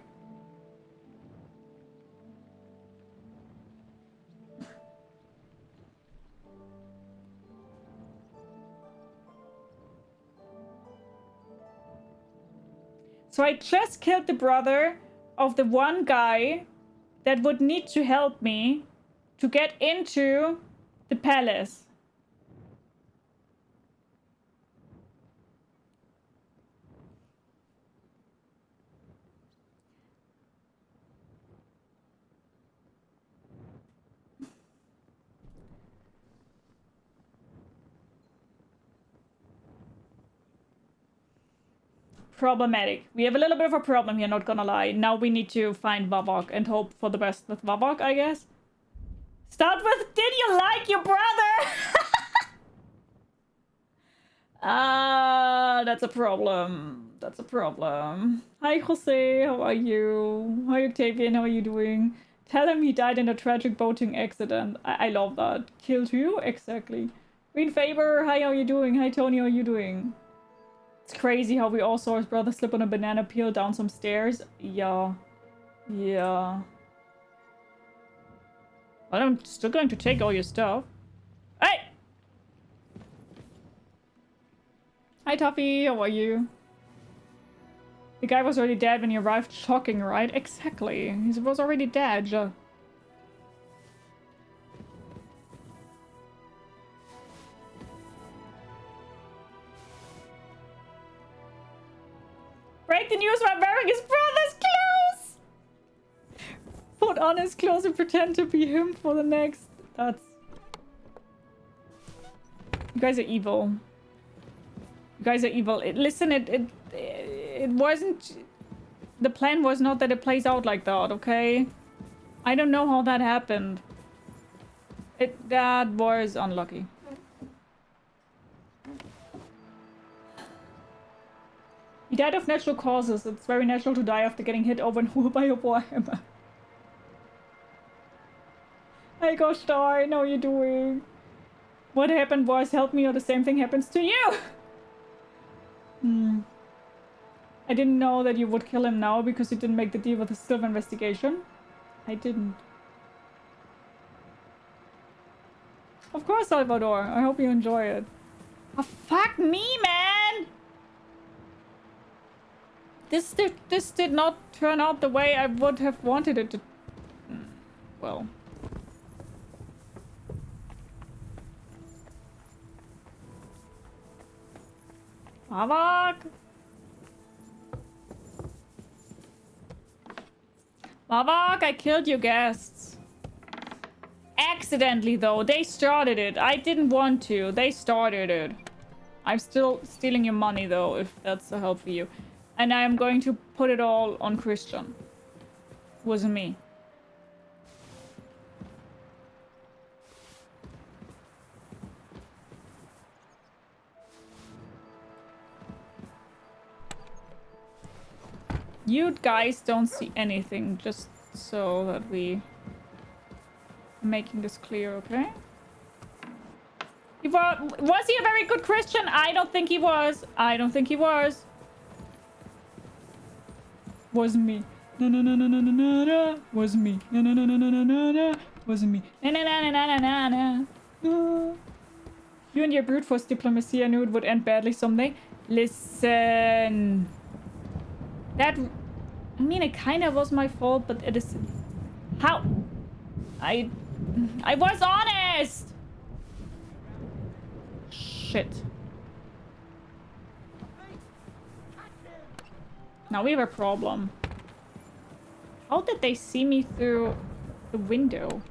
So I just killed the brother of the one guy that would need to help me to get into The palace. Problematic. We have a little bit of a problem here, not gonna lie. Now we need to find Vavok and hope for the best with Vavok, I guess. Start with, did you like your brother? That's a problem. That's a problem. Hi, Jose. How are you? Hi, Octavian. How are you doing? Tell him he died in a tragic boating accident. I love that. Killed who? Exactly. Green Faber. Hi, how are you doing? Hi, Tony. How are you doing? It's crazy how we all saw his brother slip on a banana peel down some stairs. Yeah. Yeah. But I'm still going to take all your stuff. Hey! Hi, Tuffy. How are you? The guy was already dead when he arrived. Shocking, right? Exactly. He was already dead. Break the news by wearing his brother's clothes! Put on his clothes and pretend to be him for the next... That's... You guys are evil. You guys are evil. Listen, it wasn't... The plan was not that it plays out like that, okay? I don't know how that happened. That was unlucky. He died of natural causes. It's very natural to die after getting hit over and over by a warhammer. Hey, gosh darn, how are you doing? What happened was, help me or the same thing happens to you! I didn't know that you would kill him now because you didn't make the deal with the silver investigation. I didn't. Of course, Salvador. I hope you enjoy it. Oh, fuck me, man! This did not turn out the way I would have wanted it to... Well... Vavok! Vavok, I killed your guests. Accidentally, though. They started it. I didn't want to. They started it. I'm still stealing your money, though, if that's a help for you. And I'm going to put it all on Christian. It wasn't me. You guys don't see anything, just so that we are making this clear, okay? Was he a very good Christian? I don't think he was. I don't think he was. Wasn't me. No, no, no, no, no, no, no, no. Wasn't me. No, no, no, no, no, no, no, no. Wasn't me. No, no, no, no, no, no, no, no. You and your brute force diplomacy, I knew it would end badly someday. Listen. That... I mean, it kind of was my fault, but it is... How? I was honest! Shit. Now we have a problem. How did they see me through the window?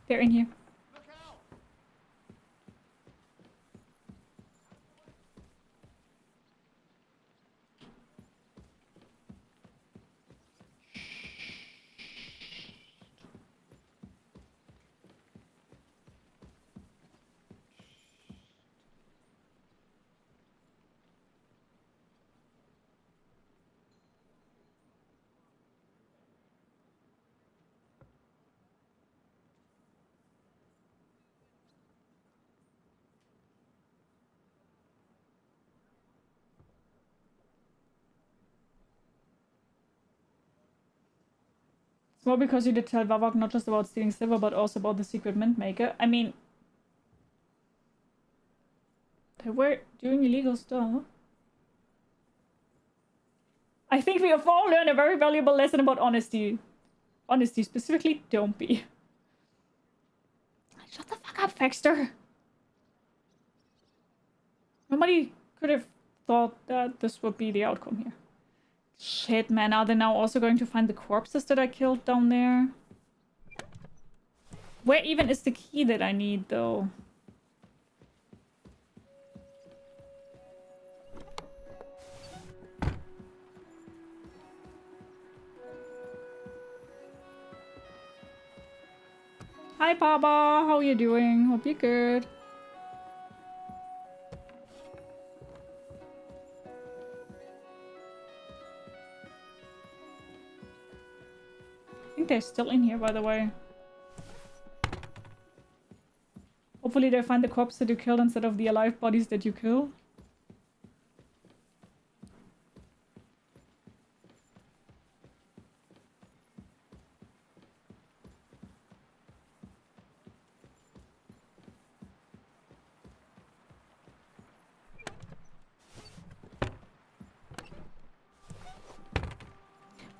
They're in here. Well, because you did tell Vavok not just about stealing silver, but also about the secret mint maker. I mean, They were doing illegal stuff. I think we have all learned a very valuable lesson about honesty. Honesty, specifically, don't be. Shut the fuck up, Faxter. Nobody could have thought that this would be the outcome here. Shit, man. Are they now also going to find the corpses that I killed down there? Where even is the key that I need, though? Hi, Baba. How are you doing? Hope you're good. I think they're still in here, by the way. Hopefully they find the corpse that you killed instead of the alive bodies that you kill.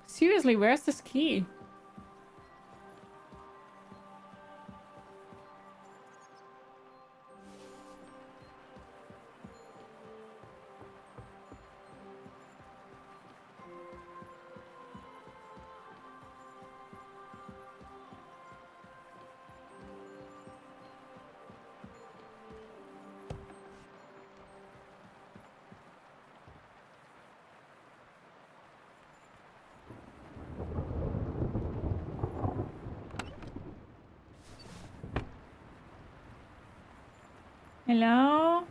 Seriously, where's this key? Hello?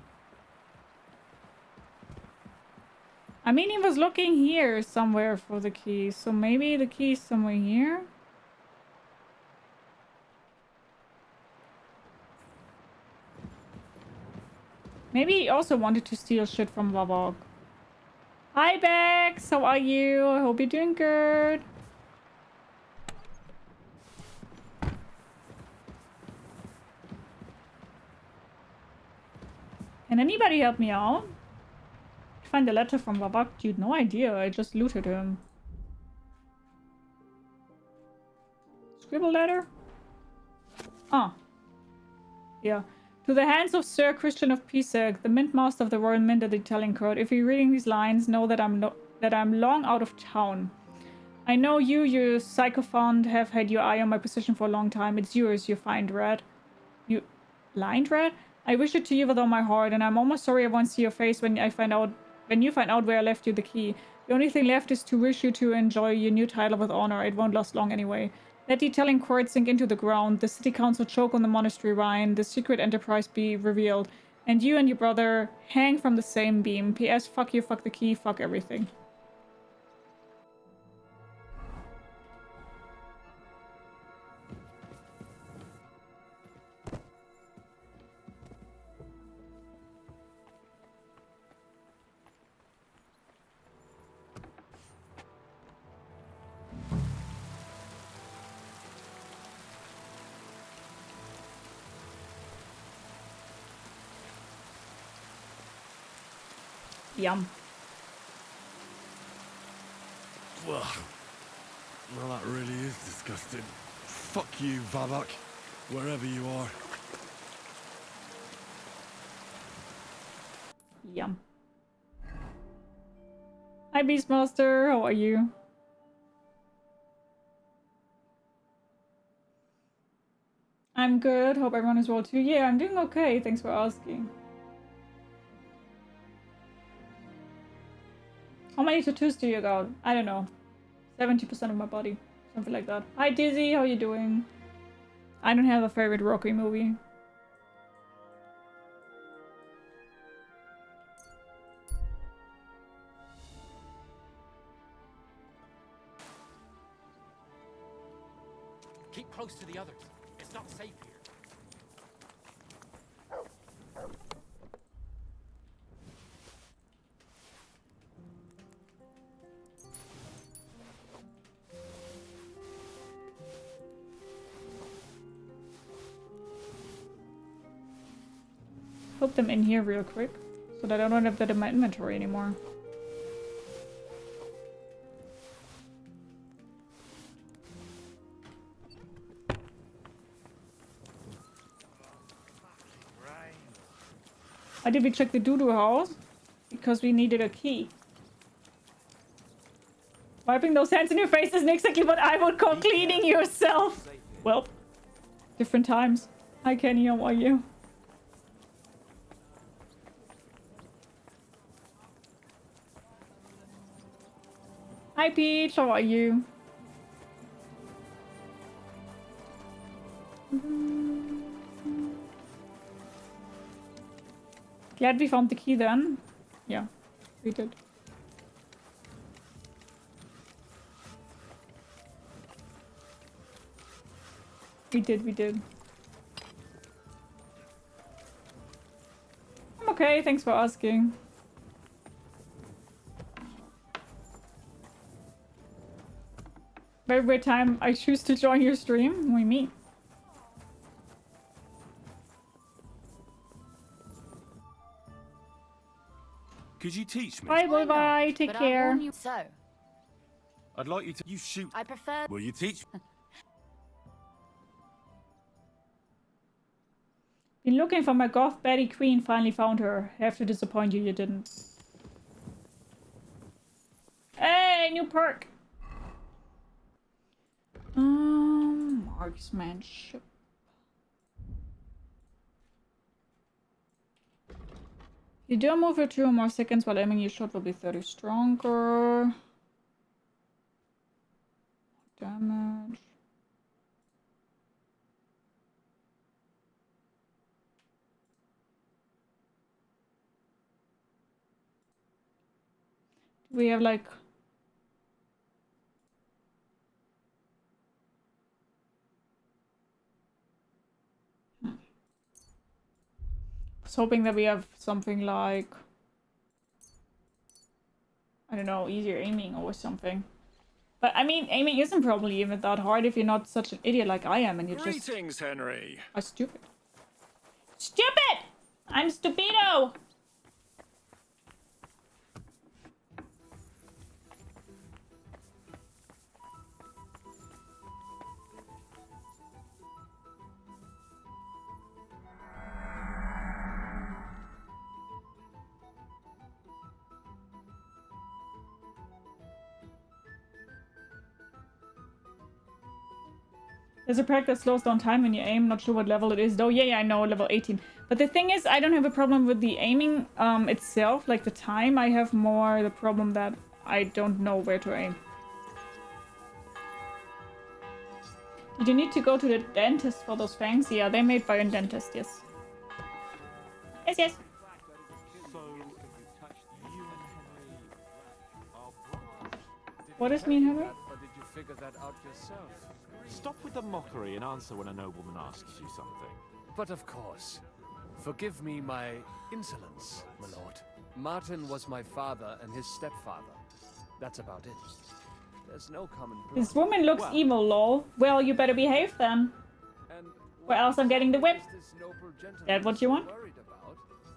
I mean, he was looking here somewhere for the key, so maybe the key is somewhere here? Maybe he also wanted to steal shit from Vavok. Hi, Bex! How are you? I hope you're doing good. Can anybody help me out? Find the letter from Vavok? Dude, no idea. I just looted him. Scribble letter? Ah. Yeah. To the hands of Sir Christian of Pisek, the Mint Master of the Royal Mint at the Italian court. If you're reading these lines, know that I'm long out of town. I know you sycophant, have had your eye on my position for a long time. It's yours, you find rat. You... Blind rat? I wish it to you with all my heart, and I'm almost sorry I won't see your face when you find out where I left you the key. The only thing left is to wish you to enjoy your new title with honor. It won't last long anyway. Let the Italian court sink into the ground, the city council choke on the monastery Rhine, the secret enterprise be revealed, and you and your brother hang from the same beam. P.S. Fuck you, fuck the key, fuck everything. Yum. Well, that really is disgusting. Fuck you, Vavok, wherever you are. Yum. Hi, Beastmaster. How are you? I'm good. Hope everyone is well too. Yeah, I'm doing okay. Thanks for asking. How many tattoos do you got? I don't know. 70% of my body. Something like that. Hi, Dizzy. How you doing? I don't have a favorite Rocky movie. Keep close to the others. It's not safe here. put them in here real quick so that I don't have that in my inventory anymore. Why did we check the doo-doo house? Because we needed a key. Wiping those hands in your face isn't exactly what I would call cleaning yourself. Well, different times. Hi Kenny, how are you? Hi Peach, how are you? Glad we found the key then. Yeah, we did. We did. I'm okay, thanks for asking. Very weird time I choose to join your stream. What do you mean? Could you teach me? Bye, bye. Take care. So, I'd like you to. You shoot. I prefer. Will you teach? Been looking for my goth Betty Queen. Finally found her. Have to disappoint you. You didn't. Hey, new perk. Marksmanship. You do move for 2 or more seconds while aiming, your shot will be 30 stronger. Damage. We have like... I was hoping that we have something like... I don't know, easier aiming or something. But I mean, aiming isn't probably even that hard if you're not such an idiot like I am and you just... Greetings, Henry. Are stupid. Stupid! I'm stupido! There's a perk that slows down time when you aim. Not sure what level it is though. Yeah, I know, level 18. But the thing is, I don't have a problem with the aiming itself, like the time. I have more the problem that I don't know where to aim. Did you need to go to the dentist for those fangs? Yeah, they're made by a dentist, yes. Yes, yes. What does mean, Henry? Or did you figure that out yourself? Stop with the mockery and answer when a nobleman asks you something. But of course. Forgive me my insolence, my lord. Martin was my father and his stepfather. That's about it. There's no common ground. This woman looks evil, lol. Well, you better behave then. Or else I'm getting the whip. That what you want?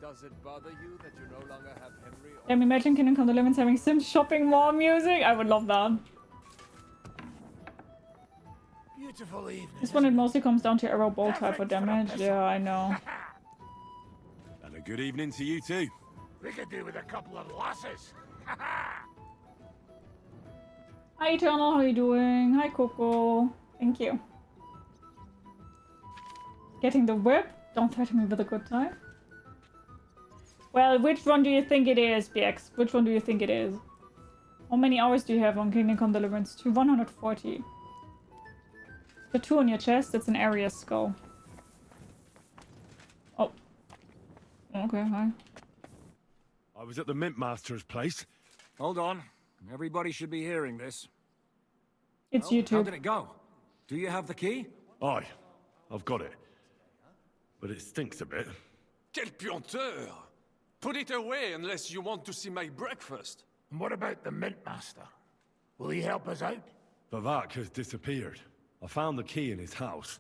Does it bother you that you no longer have Henry? Can you imagine Kingdom Come Deliverance having Sim shopping mall music? I would love that. Beautiful evening. This one, it mostly comes down to arrow bolt type for damage. Yeah, I know. And a good evening to you too. We could do with a couple of losses. Hi Eternal, how are you doing? Hi Coco. Thank you. Getting the whip? Don't threaten me with a good time. Well, which one do you think it is, BX? Which one do you think it is? How many hours do you have on Kingdom Come Deliverance II? 140. Tattoo on your chest, it's an area skull. Oh. Okay, hi. I was at the Mint Master's place. Hold on. Everybody should be hearing this. It's well, YouTube. How did it go? Do you have the key? Aye, I've got it. But it stinks a bit. Quel puanteur! Put it away unless you want to see my breakfast. And what about the Mint Master? Will he help us out? Vavak has disappeared. I found the key in his house.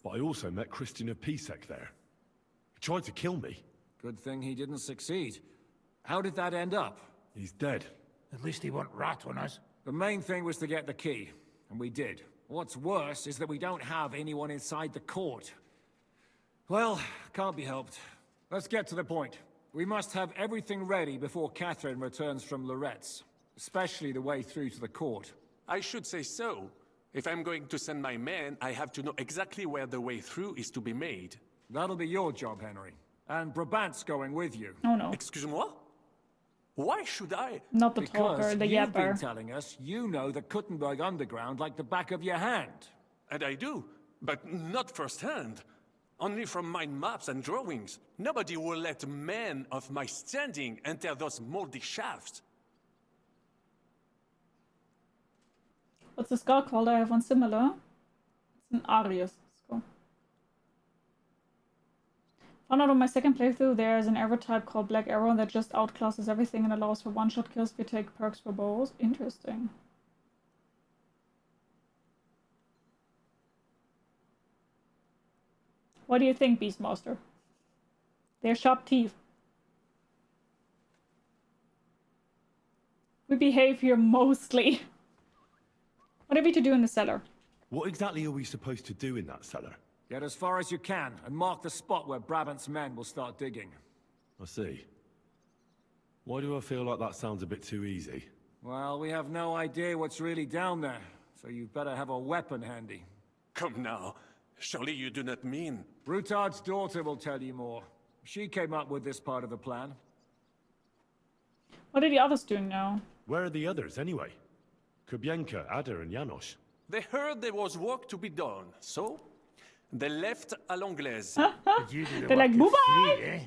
But I also met Christian of Pisek there. He tried to kill me. Good thing he didn't succeed. How did that end up? He's dead. At least he won't rat on us. The main thing was to get the key, and we did. What's worse is that we don't have anyone inside the court. Well, can't be helped. Let's get to the point. We must have everything ready before Catherine returns from Loretz, especially the way through to the court. I should say so. If I'm going to send my men, I have to know exactly where the way through is to be made. That'll be your job, Henry. And Brabant's going with you. Oh no. Excuse-moi? Why should I? Not the Because talker, the you've been yapper. telling us you know the Kuttenberg underground like the back of your hand. And I do, but not firsthand. Only from mind maps and drawings. Nobody will let men of my standing enter those moldy shafts. What's the skull called? I have one similar. It's an Arius skull. Found out on my second playthrough there's an arrow type called Black Arrow that just outclasses everything and allows for one-shot kills if you take perks for bows. Interesting. What do you think, Beastmaster? They're sharp teeth. We behave here mostly. What are we to do in the cellar? What exactly are we supposed to do in that cellar? Get as far as you can, and mark the spot where Brabant's men will start digging. I see. Why do I feel like that sounds a bit too easy? Well, we have no idea what's really down there, so you better have a weapon handy. Come now. Surely you do not mean... Ruthard's daughter will tell you more. She came up with this part of the plan. What are the others doing now? Where are the others, anyway? Kubienka, Ada, and Janos. They heard there was work to be done, so... they left à l'anglaise. They're like, bye-bye! Eh?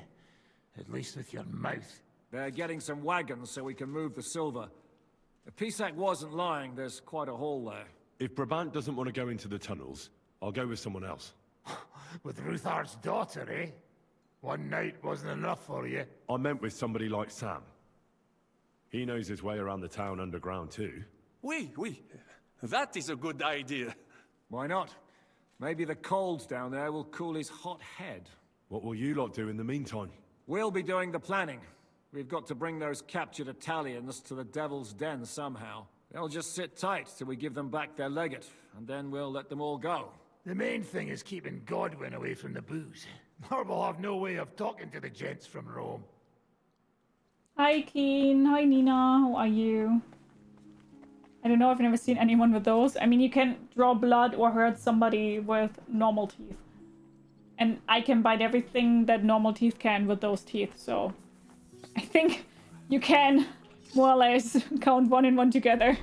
At least with your mouth. They're getting some wagons so we can move the silver. If Pisac wasn't lying, there's quite a hole there. If Brabant doesn't want to go into the tunnels, I'll go with someone else. With Ruthard's daughter, eh? One night wasn't enough for you. I meant with somebody like Sam. He knows his way around the town underground too. Oui. That is a good idea. Why not? Maybe the cold down there will cool his hot head. What will you lot do in the meantime? We'll be doing the planning. We've got to bring those captured Italians to the Devil's Den somehow. They'll just sit tight till we give them back their legate, and then we'll let them all go. The main thing is keeping Godwin away from the booze. Or we'll have no way of talking to the gents from Rome. Hi, Keen. Hi, Nina. How are you? I don't know. I've never seen anyone with those. I mean, you can draw blood or hurt somebody with normal teeth. And I can bite everything that normal teeth can with those teeth, so... I think you can more or less count one and one together.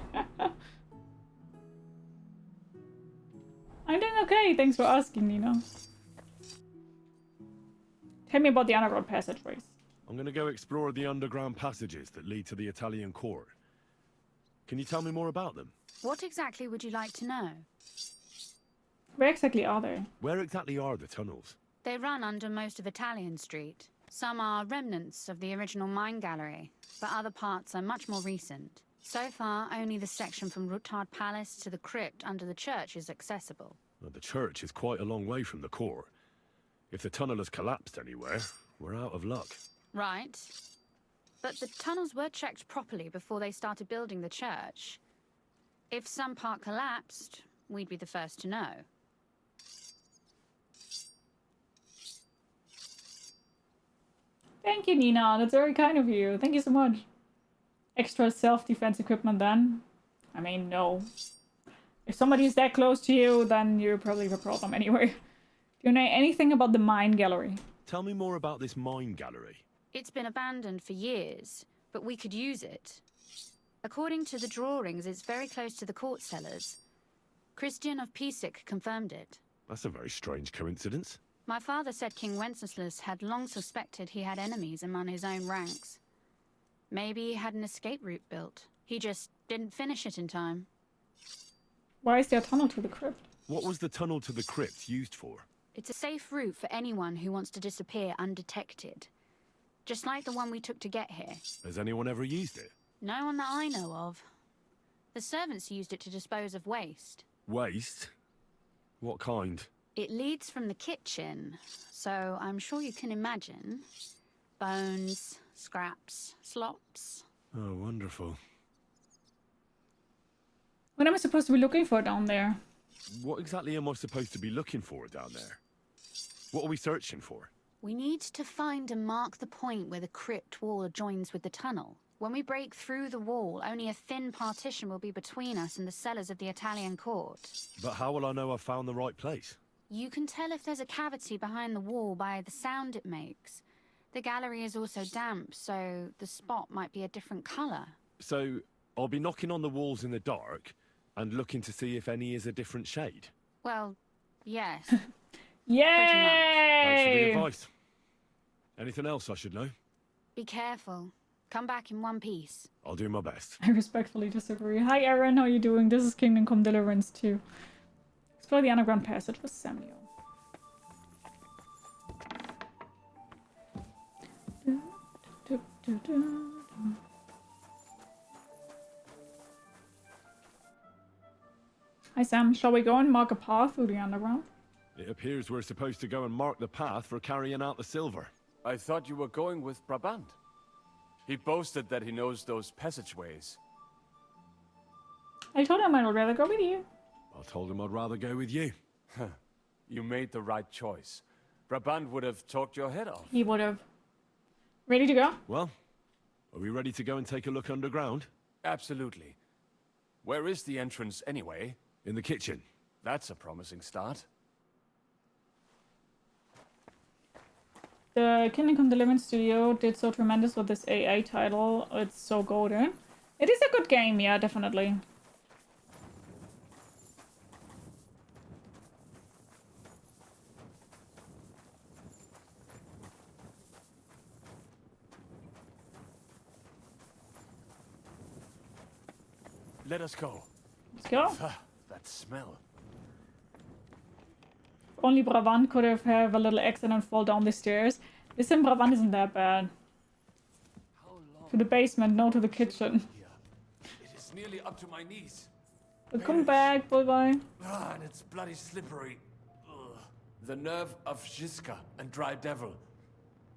I'm doing okay. Thanks for asking, Nina. Tell me about the underground passageways. I'm gonna go explore the underground passages that lead to the Italian court. Can you tell me more about them? What exactly would you like to know? Where exactly are they? Where exactly are the tunnels? They run under most of Italian Street. Some are remnants of the original mine gallery, but other parts are much more recent. So far, only the section from Ruthard Palace to the crypt under the church is accessible. Well, the church is quite a long way from the court. If the tunnel has collapsed anywhere, we're out of luck. Right. But the tunnels were checked properly before they started building the church. If some part collapsed, we'd be the first to know. Thank you, Nina. That's very kind of you. Thank you so much. Extra self-defense equipment then? I mean, no. If somebody's that close to you, then you probably have a problem anyway. Do you know anything about the mine gallery? Tell me more about this mine gallery. It's been abandoned for years, but we could use it. According to the drawings, it's very close to the court cellars. Christian of Pisac confirmed it. That's a very strange coincidence. My father said King Wenceslas had long suspected he had enemies among his own ranks. Maybe he had an escape route built. He just didn't finish it in time. Why is there a tunnel to the crypt? What was the tunnel to the crypt used for? It's a safe route for anyone who wants to disappear undetected. Just like the one we took to get here. Has anyone ever used it? No one that I know of. The servants used it to dispose of waste. Waste? What kind? It leads from the kitchen, so I'm sure you can imagine. Bones, scraps, slops. Oh, wonderful. What am I supposed to be looking for down there? What exactly am I supposed to be looking for down there? What are we searching for? We need to find and mark the point where the crypt wall joins with the tunnel. When we break through the wall, only a thin partition will be between us and the cellars of the Italian court. But how will I know I've found the right place? You can tell if there's a cavity behind the wall by the sound it makes. The gallery is also damp, so the spot might be a different color. So, I'll be knocking on the walls in the dark and looking to see if any is a different shade? Well, yes. Yay! Thanks for the advice. Anything else I should know? Be careful. Come back in one piece. I'll do my best. I respectfully disagree. Hi Aaron, how you doing? This is Kingdom Come Deliverance II. Explore the underground passage with Samuel. Hi Sam, shall we go and mark a path through the underground? It appears we're supposed to go and mark the path for carrying out the silver. I thought you were going with Brabant. He boasted that he knows those passageways. I told him I'd rather go with you. I told him I'd rather go with you. You made the right choice. Brabant would have talked your head off. He would have. Ready to go? Well, are we ready to go and take a look underground? Absolutely. Where is the entrance anyway? In the kitchen. That's a promising start. The Kingdom Come Deliverance Studio did so tremendous with this AA title. It's so golden. It is a good game, yeah, definitely. Let us go. Let's go. That smell. Only Brabant could have a little accident and fall down the stairs. Listen, Brabant isn't that bad. To the basement, no to the kitchen. It is nearly up to my knees. Come back, bye-bye. Ah, and it's bloody slippery. Ugh. The nerve of Žižka and Dry Devil.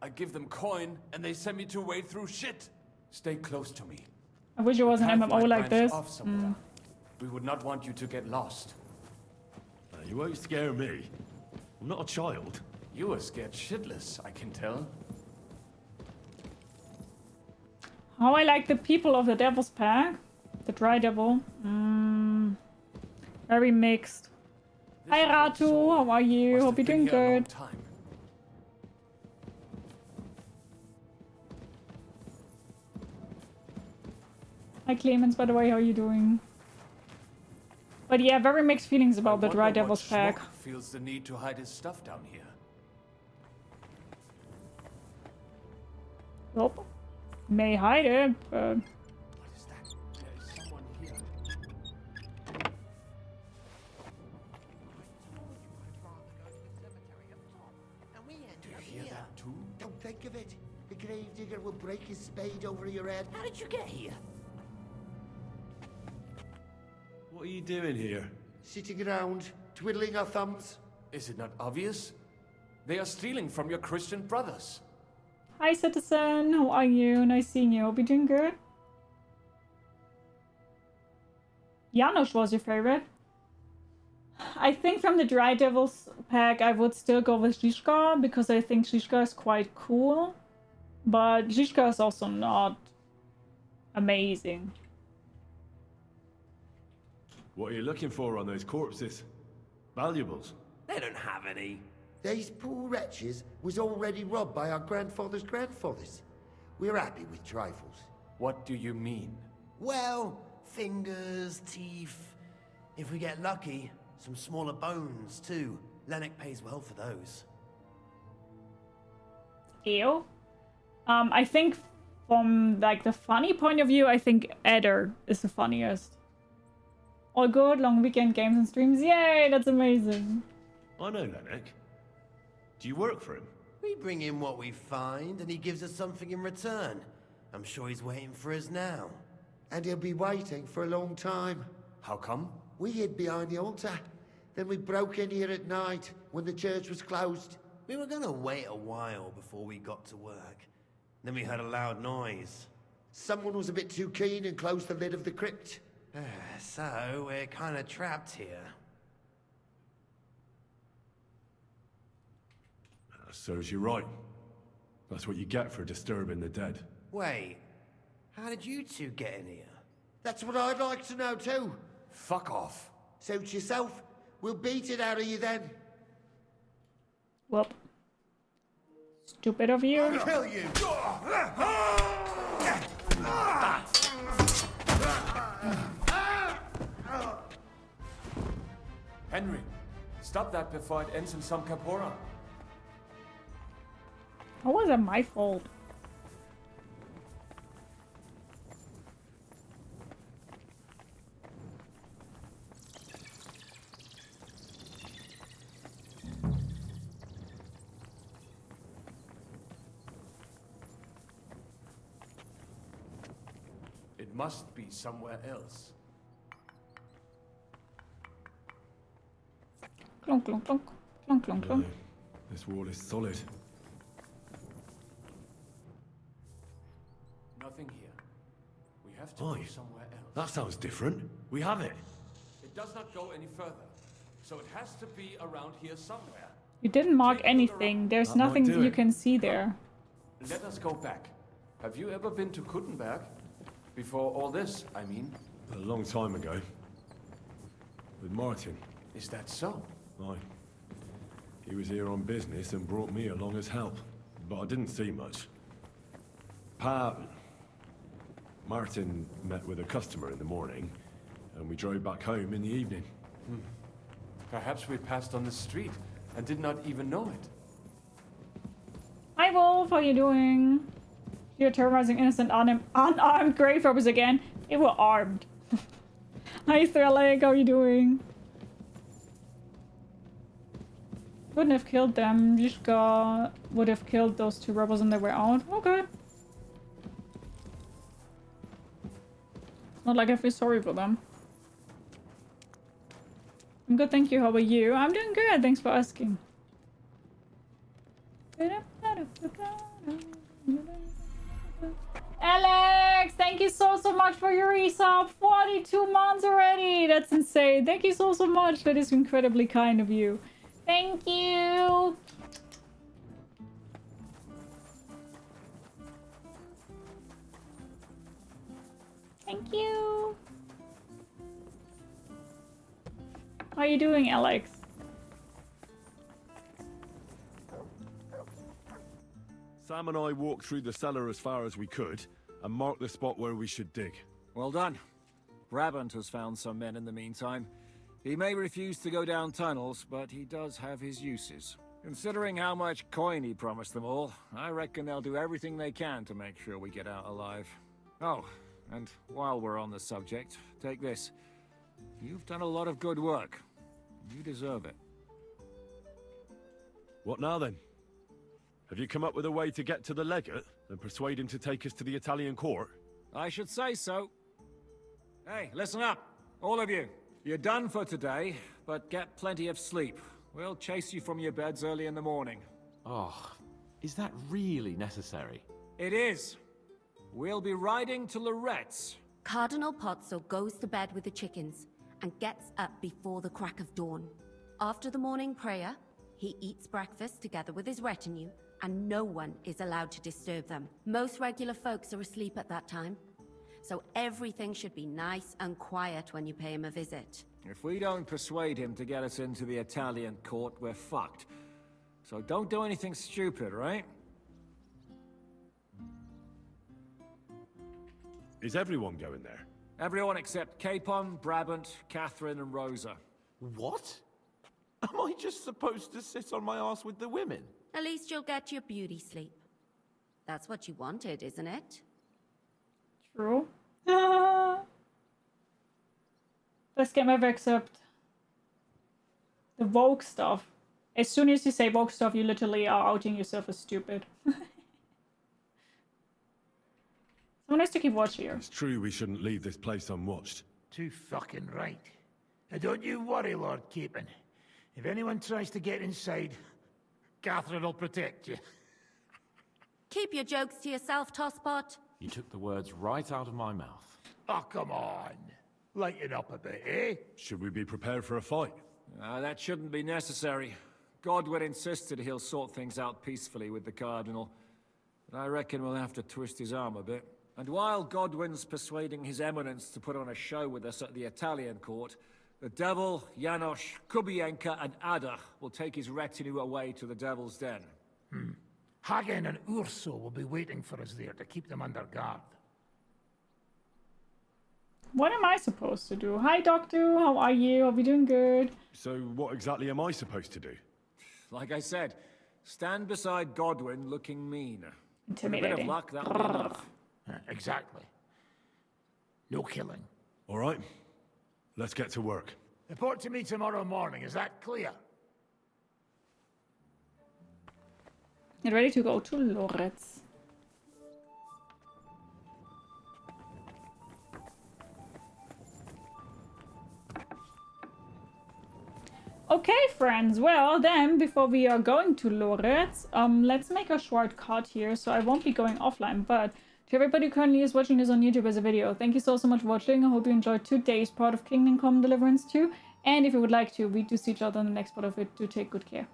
I give them coin, and they send me to wade through shit. Stay close to me. I wish it was an MMO like this. We would not want you to get lost. You won't scare me. I'm not a child. You are scared shitless, I can tell. How I like the people of the Devil's Pack. The Dry Devil. Very mixed. Hi Ratu, how are you? Hope you're doing good. Hi Clemens, by the way, how are you doing? But yeah, very mixed feelings about the Dry Devil's Pack. Feels the need to hide his stuff down here. Nope. May hide it, but... What is that? There is someone here. Do you hear that too? Don't think of it. The gravedigger will break his spade over your head. How did you get here? What are you doing here? Sitting around, twiddling our thumbs. Is it not obvious? They are stealing from your Christian brothers. Hi citizen, how are you? Nice seeing you. Hope you're doing good. Janusz was your favorite. I think from the Dry Devil's Pack I would still go with Žižka because I think Žižka is quite cool. But Žižka is also not amazing. What are you looking for on those corpses? Valuables? They don't have any. These poor wretches was already robbed by our grandfather's grandfathers. We're happy with trifles. What do you mean? Well, fingers, teeth. If we get lucky, some smaller bones too. Lennox pays well for those. Ew. I think from like the funny point of view, I think Eder is the funniest. All good, long weekend games and streams. Yay, that's amazing. I know Lennox. Do you work for him? We bring him what we find, and he gives us something in return. I'm sure he's waiting for us now. And he'll be waiting for a long time. How come? We hid behind the altar. Then we broke in here at night when the church was closed. We were gonna wait a while before we got to work. Then we heard a loud noise. Someone was a bit too keen and closed the lid of the crypt. So, we're kind of trapped here. That serves you right. That's what you get for disturbing the dead. Wait, how did you two get in here? That's what I'd like to know too. Fuck off. Suit yourself. We'll beat it out of you then. Well, stupid of you. I'll kill you. Henry, stop that before it ends in some capora. How was it my fault? It must be somewhere else. Clunk, clunk, clunk. Clunk, clunk, clunk. This wall is solid. Nothing here. We have to Oi, go somewhere else. that sounds different. We have it. It does not go any further. So it has to be around here somewhere. You didn't mark anything. There's That might nothing do you it. can see there. Let us go back. Have you ever been to Kuttenberg? Before all this, I mean. A long time ago. With Martin. Is that so? Aye. He was here on business and brought me along as help. But I didn't see much. Martin met with a customer in the morning, and we drove back home in the evening. Perhaps we passed on the street and did not even know it. Hi Wolf, how you doing? You're terrorizing innocent unarmed grave robbers again. They were armed. Hi Threllig, how you doing? Wouldn't have killed them. Yishka would have killed those two rebels on their way out. Okay. It's not like I feel sorry for them. I'm good, thank you. How are you? I'm doing good. Thanks for asking. Alex, thank you so much for your resub. 42 months already. That's insane. Thank you so much. That is incredibly kind of you. Thank you. Thank you. How are you doing, Alex? Sam and I walked through the cellar as far as we could, and marked the spot where we should dig. Well done. Brabant has found some men in the meantime. He may refuse to go down tunnels, but he does have his uses. Considering how much coin he promised them all, I reckon they'll do everything they can to make sure we get out alive. Oh, and while we're on the subject, take this. You've done a lot of good work. You deserve it. What now then? Have you come up with a way to get to the legate and persuade him to take us to the Italian court? I should say so. Hey, listen up, all of you. You're done for today, but get plenty of sleep. We'll chase you from your beds early in the morning. Oh, is that really necessary? It is. We'll be riding to Lorette's. Cardinal Pozzo goes to bed with the chickens and gets up before the crack of dawn. After the morning prayer, he eats breakfast together with his retinue, and no one is allowed to disturb them. Most regular folks are asleep at that time, so everything should be nice and quiet when you pay him a visit. If we don't persuade him to get us into the Italian court, we're fucked. So don't do anything stupid, right? Is everyone going there? Everyone except Capon, Brabant, Catherine, and Rosa. What? Am I just supposed to sit on my ass with the women? At least you'll get your beauty sleep. That's what you wanted, isn't it? True. Best game ever except the Vogue stuff. As soon as you say Vogue stuff, you literally are outing yourself as stupid. Someone has to keep watch here. It's true we shouldn't leave this place unwatched. Too fucking right. Now don't you worry, Lord Capon. If anyone tries to get inside, Catherine will protect you. Keep your jokes to yourself, Tosspot. You took the words right out of my mouth. Oh, come on. Lighten up a bit, eh? Should we be prepared for a fight? That shouldn't be necessary. Godwin insisted he'll sort things out peacefully with the Cardinal. But I reckon we'll have to twist his arm a bit. And while Godwin's persuading His Eminence to put on a show with us at the Italian court, the Devil, Janosch, Kubienka, and Ada will take his retinue away to the Devil's Den. Hagen and Urso will be waiting for us there to keep them under guard. What am I supposed to do? Hi, Doctor. How are you? Are we doing good? So what exactly am I supposed to do? Like I said, stand beside Godwin looking mean. Intimidating. With a bit of luck, that'll be enough. Exactly. No killing. All right. Let's get to work. Report to me tomorrow morning. Is that clear? Get ready to go to Loretz. Okay, friends, well then, before we are going to Loretz, let's make a short cut here, so I won't be going offline, but to everybody who currently is watching this on YouTube as a video, thank you so much for watching. I hope you enjoyed today's part of Kingdom Come Deliverance II, and if you would like to, we do see each other in the next part of it. Do take good care.